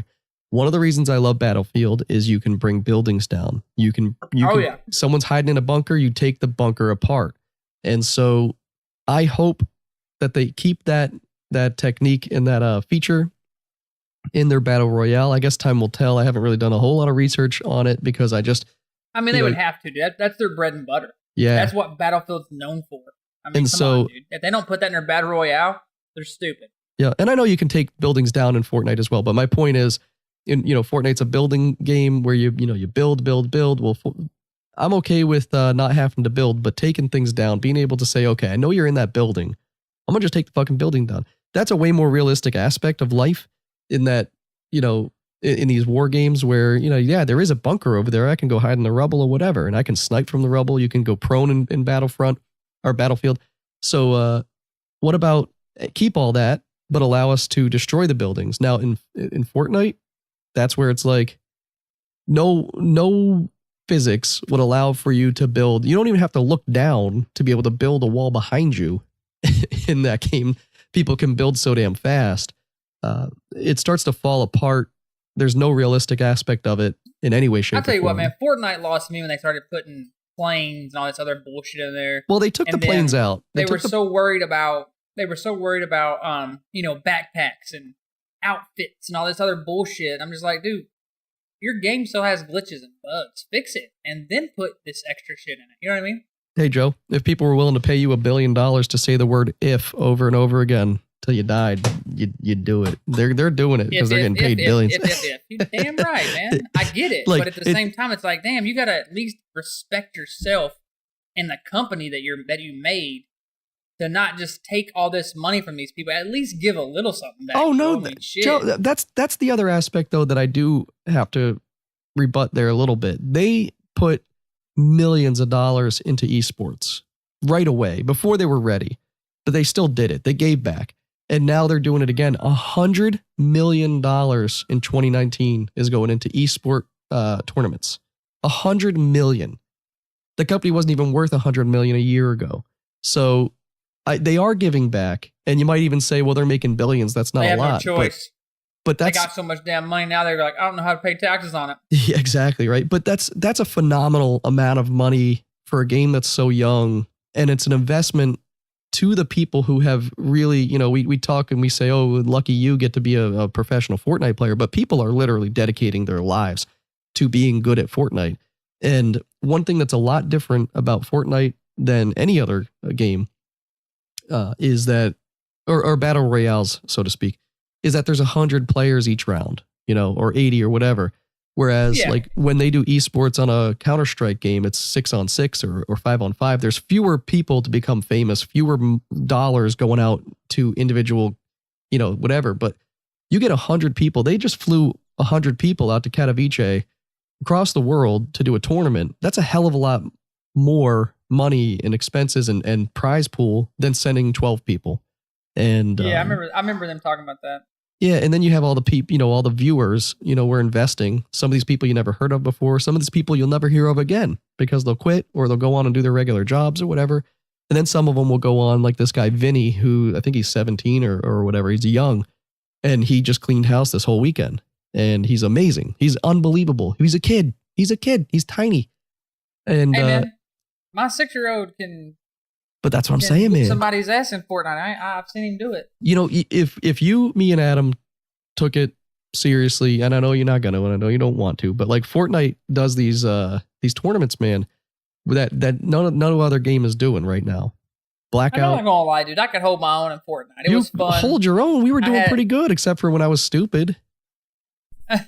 One of the reasons I love Battlefield is you can bring buildings down. Someone's hiding in a bunker, you take the bunker apart. And so I hope that they keep that technique and that feature in their Battle Royale. I guess time will tell. I haven't really done a whole lot of research on it because they would have to, dude. That's their bread and butter. Yeah. That's what Battlefield's known for. I mean, come on, dude. If they don't put that in their Battle Royale, they're stupid. Yeah, and I know you can take buildings down in Fortnite as well, but my point is, Fortnite's a building game where you build. Well, I'm okay with not having to build, but taking things down, being able to say, okay, I know you're in that building. I'm going to just take the fucking building down. That's a way more realistic aspect of life in that, in these war games where, yeah, there is a bunker over there. I can go hide in the rubble or whatever, and I can snipe from the rubble. You can go prone in Battlefront or Battlefield. So what about keep all that, but allow us to destroy the buildings? Now in Fortnite, that's where it's like no physics would allow for you to build. You don't even have to look down to be able to build a wall behind you. In that game, people can build so damn fast. It starts to fall apart. There's no realistic aspect of it in any way, shape, or form. I'll tell you what, man, Fortnite lost me when they started putting planes and all this other bullshit in there. Well, they took the planes out. They were so worried about backpacks and outfits and all this other bullshit. I'm just like, dude, your game still has glitches and bugs. Fix it and then put this extra shit in it. You know what I mean? Hey, Joe, if people were willing to pay you $1 billion to say the word "if" over and over again till you died, you'd do it. They're doing it because they're getting paid billions. You're damn right, man. I get it, but at the same time, it's like, damn, you gotta at least respect yourself and the company that you made to not just take all this money from these people. At least give a little something back. Oh no, Joe, that's the other aspect though that I do have to rebut there a little bit. They put millions of dollars into esports right away before they were ready, but they still did it. They gave back, and now they're doing it again. $100 million in 2019 is going into esport tournaments. $100 million. The company wasn't even worth $100 million a year ago. So they are giving back, and you might even say, well, they're making billions. That's not a lot. No choice. But they got so much damn money now. They're like, I don't know how to pay taxes on it. Yeah, exactly right. But that's a phenomenal amount of money for a game that's so young, and it's an investment to the people who have really, we talk and we say, oh, lucky you get to be a professional Fortnite player, but people are literally dedicating their lives to being good at Fortnite. And one thing that's a lot different about Fortnite than any other game is that, or battle royales, so to speak, is that there's 100 players each round, or 80 or whatever. Whereas like when they do esports on a Counter-Strike game, it's 6-on-6 or 5-on-5. There's fewer people to become famous, fewer dollars going out to individual, whatever. But you get 100 people. They just flew 100 people out to Katowice across the world to do a tournament. That's a hell of a lot more money and expenses and prize pool than sending 12 people. And I remember them talking about that. Yeah, and then you have all the people, all the viewers, we're investing. Some of these people you never heard of before. Some of these people you'll never hear of again because they'll quit or they'll go on and do their regular jobs or whatever. And then some of them will go on, like this guy Vinny, who I think he's 17 or whatever. He's young, and he just cleaned house this whole weekend. And he's amazing. He's unbelievable. He's a kid. He's tiny. And hey, man, my 6-year-old can. But that's what I'm saying, man. Somebody's ass in Fortnite. I've seen him do it. If you, me, and Adam took it seriously, and I know you're not gonna, and I know you don't want to, but like Fortnite does these tournaments, man, that no other game is doing right now. Blackout. I'm not gonna lie, dude. I could hold my own in Fortnite. It was fun. Hold your own. We were doing pretty good, except for when I was stupid. Hey,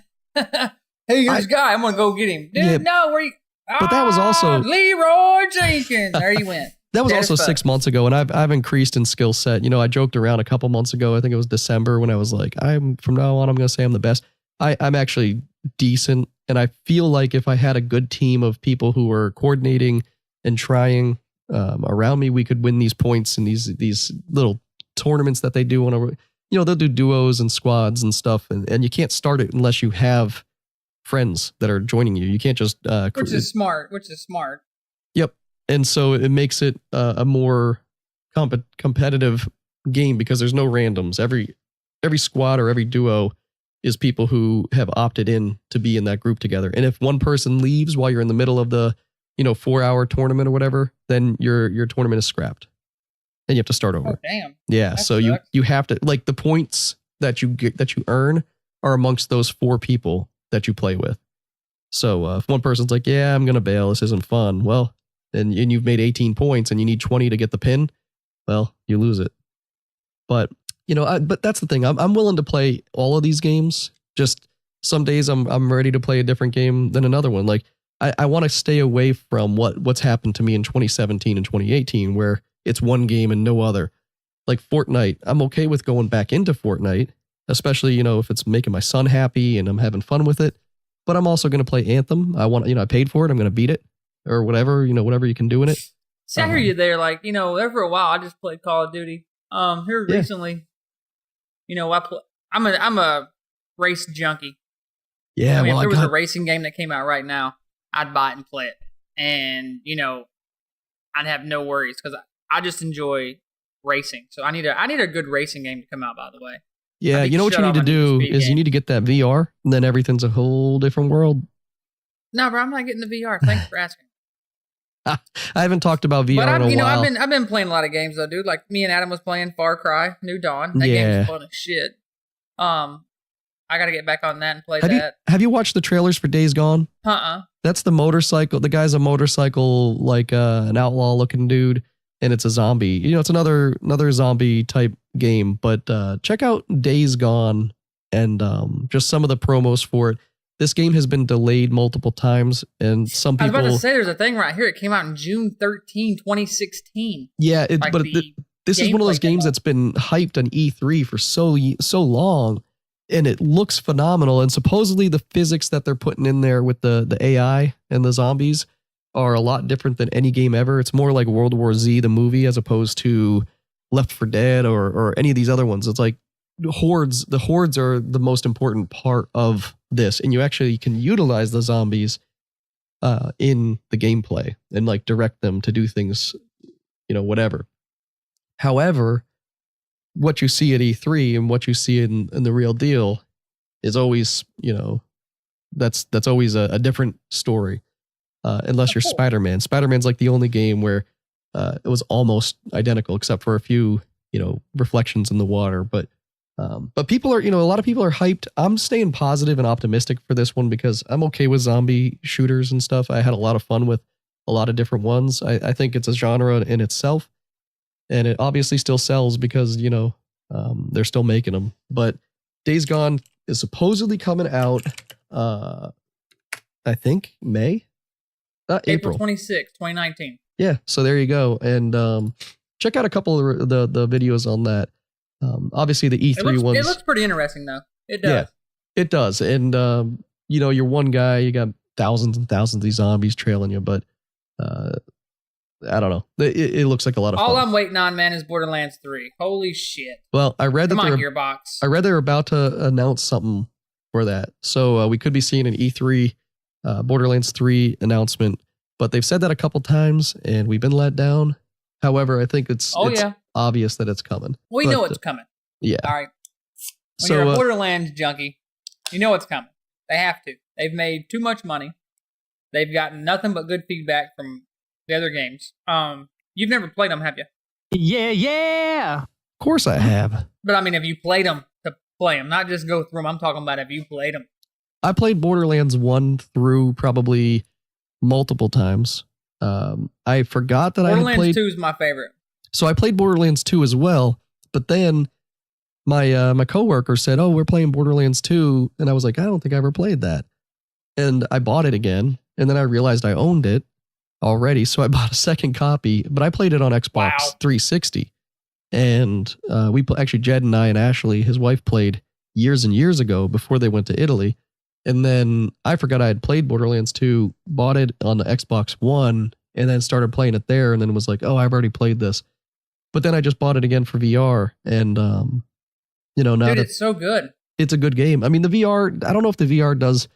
here's guy. I'm gonna go get him, dude. Yeah, no, where you? But that was also Leroy Jenkins. There you went. That was also 6 months ago, and I've increased in skill set. I joked around a couple months ago. I think it was December when I was like, from now on, I'm going to say I'm the best. I'm actually decent, and I feel like if I had a good team of people who were coordinating and trying around me, we could win these points in these little tournaments that they do. They'll do duos and squads and stuff, and you can't start it unless you have friends that are joining you. You can't just which is smart. Yep. And so it makes it a more competitive game because there's no randoms. Every squad or every duo is people who have opted in to be in that group together. And if one person leaves while you're in the middle of the 4-hour tournament or whatever, then your tournament is scrapped and you have to start over. Oh, damn. Yeah. That so sucks. you have to, like, the points that you earn are amongst those 4 people that you play with. So if one person's like, yeah, I'm going to bail, this isn't fun. Well, and you've made 18 points and you need 20 to get the pin, well, you lose it. But, but that's the thing. I'm willing to play all of these games. Just some days I'm ready to play a different game than another one. Like I want to stay away from what's happened to me in 2017 and 2018, where it's one game and no other. like Fortnite, I'm okay with going back into Fortnite, especially, if it's making my son happy and I'm having fun with it. But I'm also going to play Anthem. I paid for it. I'm going to beat it or whatever, whatever you can do in it. See, I hear you there. Like, there for a while, I just played Call of Duty. Recently, I'm a race junkie. Yeah, if there was a racing game that came out right now, I'd buy it and play it. And, I'd have no worries because I just enjoy racing. So I need a good racing game to come out, by the way. Yeah, you know what you need to do is you need to get that VR, and then everything's a whole different world. No, bro, I'm not getting the VR. Thanks for asking. I haven't talked about VR in a while. I've been playing a lot of games though, dude. Like me and Adam was playing Far Cry New Dawn. That game is fun as shit. I got to get back on that and play that. Have you watched the trailers for Days Gone? That's the motorcycle. The guy's a motorcycle, like an outlaw looking dude, and it's a zombie. It's another zombie type game. But check out Days Gone and just some of the promos for it. This game has been delayed multiple times, and some people... I was about to say, there's a thing right here. It came out in June 13, 2016. Yeah, this is one of those games that's been hyped on E3 for so long, and it looks phenomenal. And supposedly the physics that they're putting in there with the AI and the zombies are a lot different than any game ever. It's more like World War Z, the movie, as opposed to Left 4 Dead or any of these other ones. It's like the hordes are the most important part of this, and you actually can utilize the zombies in the gameplay and like direct them to do things, whatever. However, what you see at E3 and what you see in the real deal is always, that's always a different story. Unless you're Spider-Man. Spider-Man's like the only game where it was almost identical except for a few, reflections in the water. But people are, a lot of people are hyped. I'm staying positive and optimistic for this one because I'm okay with zombie shooters and stuff. I had a lot of fun with a lot of different ones. I think it's a genre in itself, and it obviously still sells because, they're still making them. But Days Gone is supposedly coming out, I think May? April 26, 2019. Yeah, so there you go. And check out a couple of the videos on that. Obviously the E3 ones. It looks pretty interesting though. It does. Yeah, it does. And you're one guy, you got thousands and thousands of these zombies trailing you, but I don't know. It looks like a lot of fun. All I'm waiting on, man, is Borderlands 3. Holy shit. Well, I read Gearbox. I read they were about to announce something for that. So we could be seeing an E3 Borderlands 3 announcement, but they've said that a couple times and we've been let down. However, I think it's obvious that it's coming. We know it's coming. Yeah. All right. When you're a Borderlands junkie, you know it's coming. They have to. They've made too much money. They've gotten nothing but good feedback from the other games. You've never played them, have you? Yeah. Of course I have. But I mean, have you played them to play them? Not just go through them. I'm talking about have you played them? I played Borderlands 1 through probably multiple times. I forgot that Borderlands I had played... 2 is my favorite. So I played Borderlands 2 as well, but then my coworker said, "Oh, we're playing Borderlands 2," and I was like, "I don't think I ever played that." And I bought it again, and then I realized I owned it already, so I bought a second copy, but I played it on Xbox 360. And actually Jed and I and Ashley, his wife, played years and years ago before they went to Italy. And then I forgot I had played Borderlands 2, bought it on the Xbox One, and then started playing it there, and then was like, "Oh, I've already played this." But then I just bought it again for VR, and now dude, it's so good. It's a good game. I mean, the VR, I don't know if the VR does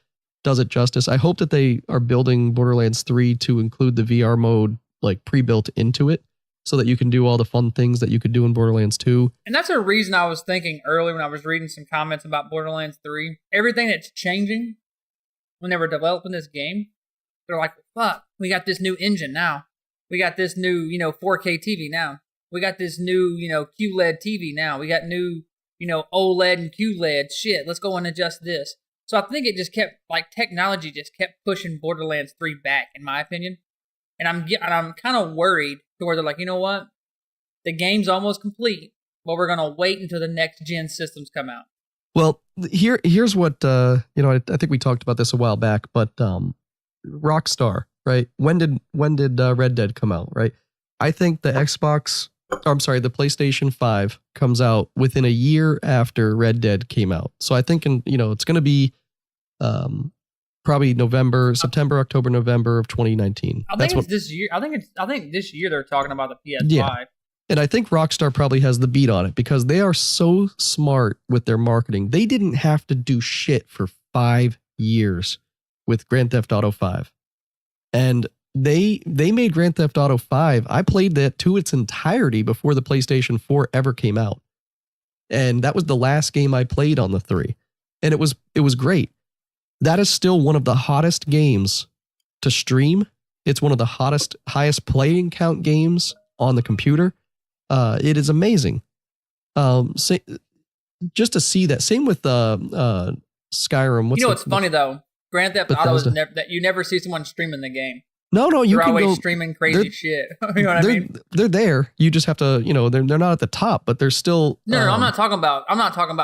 it justice. I hope that they are building Borderlands 3 to include the VR mode like pre-built into it, so that you can do all the fun things that you could do in Borderlands 2. And that's a reason I was thinking earlier when I was reading some comments about Borderlands 3. Everything that's changing when they were developing this game, they're like, fuck, we got this new engine now. We got this new, 4K TV now. We got this new, QLED TV now. We got new, OLED and QLED. Shit, let's go and adjust this. So I think it just kept, technology just kept pushing Borderlands 3 back, in my opinion. And I'm kind of worried to where they're like, you know what? The game's almost complete, but we're going to wait until the next gen systems come out. Well, here's what, I think we talked about this a while back, but Rockstar, right? When did Red Dead come out, right? I think the Xbox I'm sorry, the PlayStation 5 comes out within a year after Red Dead came out. So I think it's going to be probably September, October, November of 2019. I think it's this year. I think this year they're talking about the PS5. Yeah. And I think Rockstar probably has the beat on it because they are so smart with their marketing. They didn't have to do shit for 5 years with Grand Theft Auto 5. And they made Grand Theft Auto 5. I played that to its entirety before the PlayStation 4 ever came out. And that was the last game I played on the 3. And it was great. That is still one of the hottest games to stream. It's one of the highest playing count games on the computer. It is amazing. Just to see that. Same with Skyrim. What's funny though? Grand Theft Auto is that you never see someone streaming the game. No, you they're can always go streaming crazy shit. You know what I mean? They're there. You just have to, they're not at the top, but they're still. No, I'm not talking about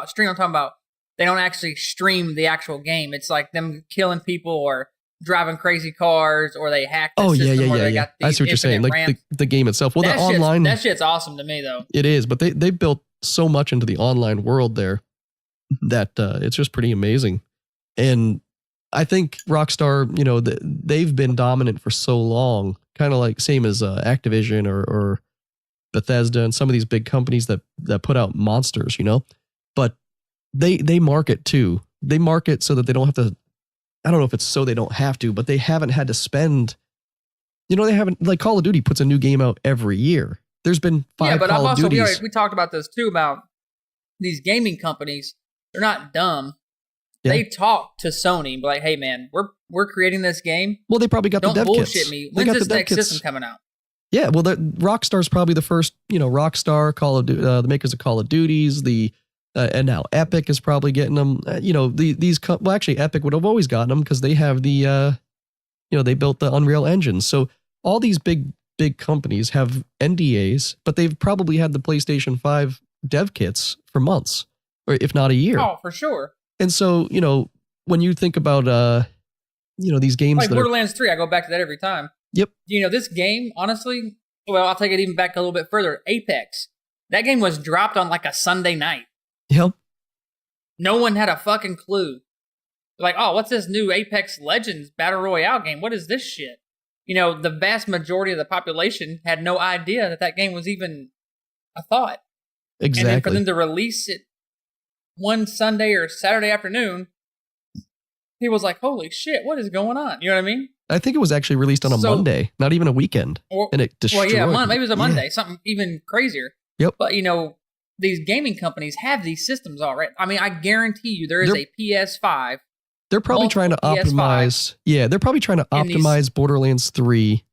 stream. I'm talking about they don't actually stream the actual game. It's like them killing people or driving crazy cars, or they hack the system where they got these I see what you're saying. Like the game itself. Well, that shit's awesome to me though. It is, but they built so much into the online world there that it's just pretty amazing. And I think Rockstar, they've been dominant for so long, kind of like same as Activision or Bethesda and some of these big companies that put out monsters, but they market too. They market so that they don't have to. I don't know if it's so they don't have to, but they haven't had to spend. They haven't, like Call of Duty puts a new game out every year. There's been 5 Call of Duties. We talked about this too about these gaming companies. They're not dumb. Yeah. They talk to Sony and be like, "Hey man, we're creating this game." Well, they probably got the dev kits. Don't bullshit me. When's this next system coming out? Yeah, well, Rockstar's probably the first. Rockstar, Call of Duty, the makers of Call of Duties, and now Epic is probably getting them. Actually, Epic would have always gotten them because they have the, they built the Unreal Engine. So all these big companies have NDAs, but they've probably had the PlayStation 5 dev kits for months, or if not a year. Oh, for sure. And so, when you think about, these games like Borderlands 3, I go back to that every time. Yep. This game, honestly, well, I'll take it even back a little bit further. Apex. That game was dropped on like a Sunday night. Yep. No one had a fucking clue. Like, oh, what's this new Apex Legends Battle Royale game? What is this shit? The vast majority of the population had no idea that game was even a thought. Exactly. And then for them to release it one Sunday or Saturday afternoon, he was like, holy shit, what is going on? You know what I mean? I think it was actually released on a Monday, not even a weekend. And it destroyed. Well, yeah, maybe it was a Monday, something even crazier. Yep. But, these gaming companies have these systems already. I mean, I guarantee you there is a PS5. They're probably trying to optimize. Yeah, they're probably trying to optimize Borderlands 3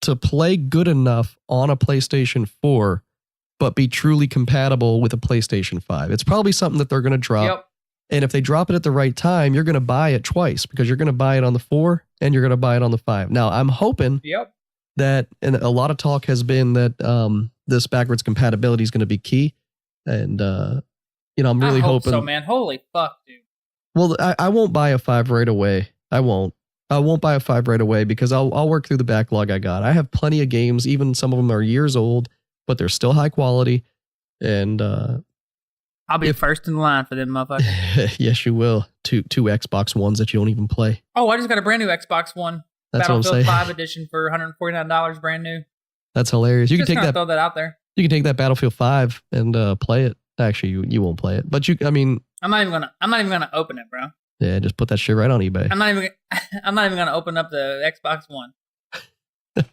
to play good enough on a PlayStation 4, but be truly compatible with a PlayStation 5. It's probably something that they're going to drop. Yep. And if they drop it at the right time, you're going to buy it twice because you're going to buy it on the 4 and you're going to buy it on the 5. Now, I'm hoping that, and a lot of talk has been that this backwards compatibility is going to be key. And, I'm really hoping. So, man, holy fuck, dude. Well, I won't buy a 5 right away. I won't buy a 5 right away because I'll work through the backlog I got. I have plenty of games, even some of them are years old, but they're still high quality. And I'll be first in line for them motherfuckers. Yes, you will. Two Xbox Ones that you don't even play. Oh, I just got a brand new Xbox One. That's Battlefield 5 edition for $149 brand new. That's hilarious. You can take that. Throw that out there. You can take that Battlefield 5 and play it. Actually, you won't play it, but I'm not even gonna open it, bro. Yeah, just put that shit right on eBay. I'm not even gonna open up the Xbox One. I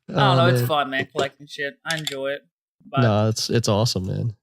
don't know. It's fun, man. Collecting shit. I enjoy it. But no, it's awesome, man.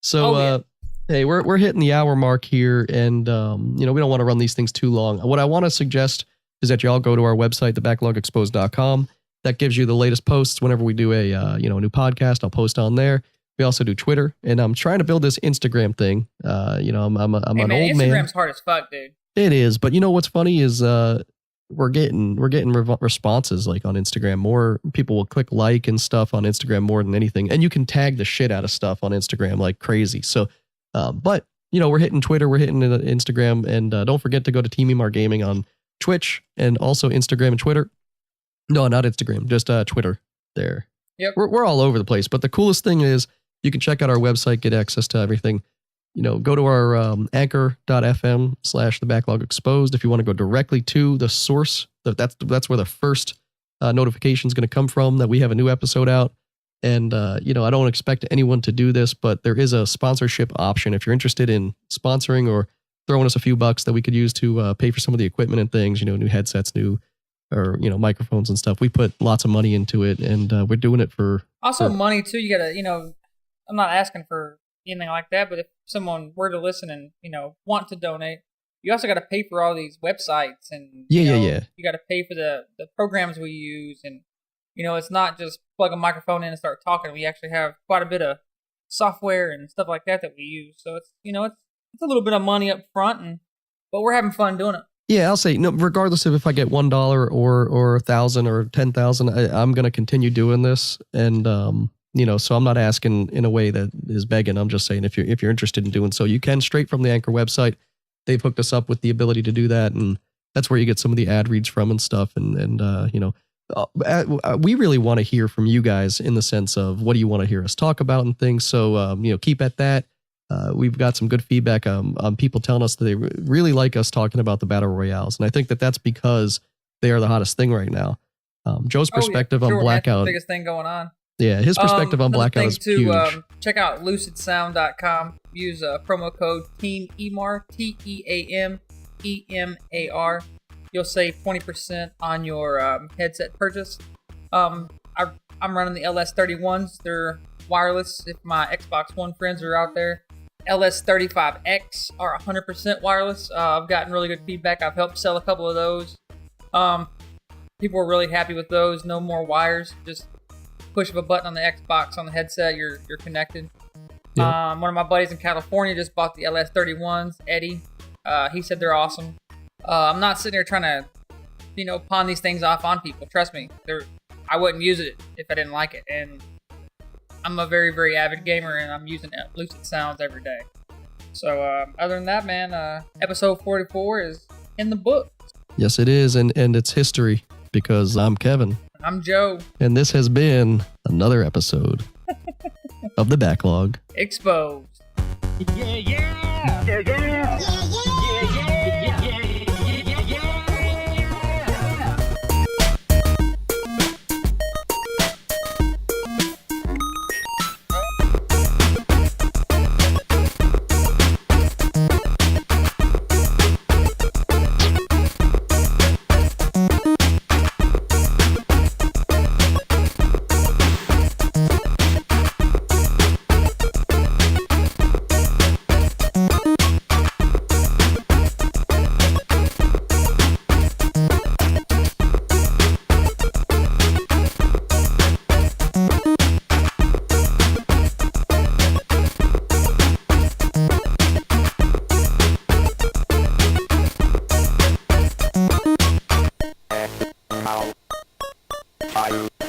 So, hey, we're hitting the hour mark here, and we don't want to run these things too long. What I want to suggest is that y'all go to our website, thebacklogexposed.com. That gives you the latest posts whenever we do a new podcast. I'll post on there. We also do Twitter, and I'm trying to build this Instagram thing. I'm an old man. Instagram's hard as fuck, dude. It is, but what's funny is we're getting responses like on Instagram. More people will click like and stuff on Instagram more than anything, and you can tag the shit out of stuff on Instagram like crazy. So, but we're hitting Twitter, we're hitting Instagram, and don't forget to go to Team Emar Gaming on Twitch and also Instagram and Twitter. No, not Instagram, just Twitter there. Yep. We're all over the place. But the coolest thing is you can check out our website, get access to everything. Go to our anchor.fm/the Backlog Exposed if you want to go directly to the source. That's where the first notification is going to come from that we have a new episode out. And, I don't expect anyone to do this, but there is a sponsorship option. If you're interested in sponsoring or throwing us a few bucks that we could use to pay for some of the equipment and things, new headsets, microphones and stuff. We put lots of money into it, and we're doing it for... Also money, too. You got to, I'm not asking for anything like that, but if someone were to listen and, want to donate, you also got to pay for all these websites and, you got to pay for the programs we use. And, it's not just plug a microphone in and start talking. We actually have quite a bit of software and stuff like that we use. So it's, it's a little bit of money up front, but we're having fun doing it. Yeah, I'll say, regardless of if I get $1 or 1,000 or 10,000, I'm going to continue doing this. And, so I'm not asking in a way that is begging. I'm just saying if you're interested in doing so, you can straight from the Anchor website. They've hooked us up with the ability to do that. And that's where you get some of the ad reads from and stuff. And we really want to hear from you guys in the sense of what do you want to hear us talk about and things. So, keep at that. We've got some good feedback on people telling us that they really like us talking about the battle royales, and I think that's because they are the hottest thing right now. Joe's perspective on Blackout, that's the biggest thing going on. Yeah, his perspective on Blackout is huge. Check out lucidsound.com. Use promo code TEAMEMAR, TEAMEMAR. You'll save 20% on your headset purchase. I'm running the LS31s. They're wireless. If my Xbox One friends are out there, LS35X are 100% wireless. I've gotten really good feedback. I've helped sell a couple of those. People are really happy with those. No more wires. Just push of a button on the Xbox on the headset. You're connected. Yeah. One of my buddies in California just bought the LS31s. Eddie. He said they're awesome. I'm not sitting there trying to, pawn these things off on people. Trust me. I wouldn't use it if I didn't like it. And I'm a very, very avid gamer, and I'm using Lucid Sounds every day. So, other than that, man, episode 44 is in the book. Yes, it is, and it's history, because I'm Kevin. I'm Joe. And this has been another episode of The Backlog Exposed. Yeah, yeah! Yeah, yeah! Yeah, yeah!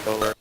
Over,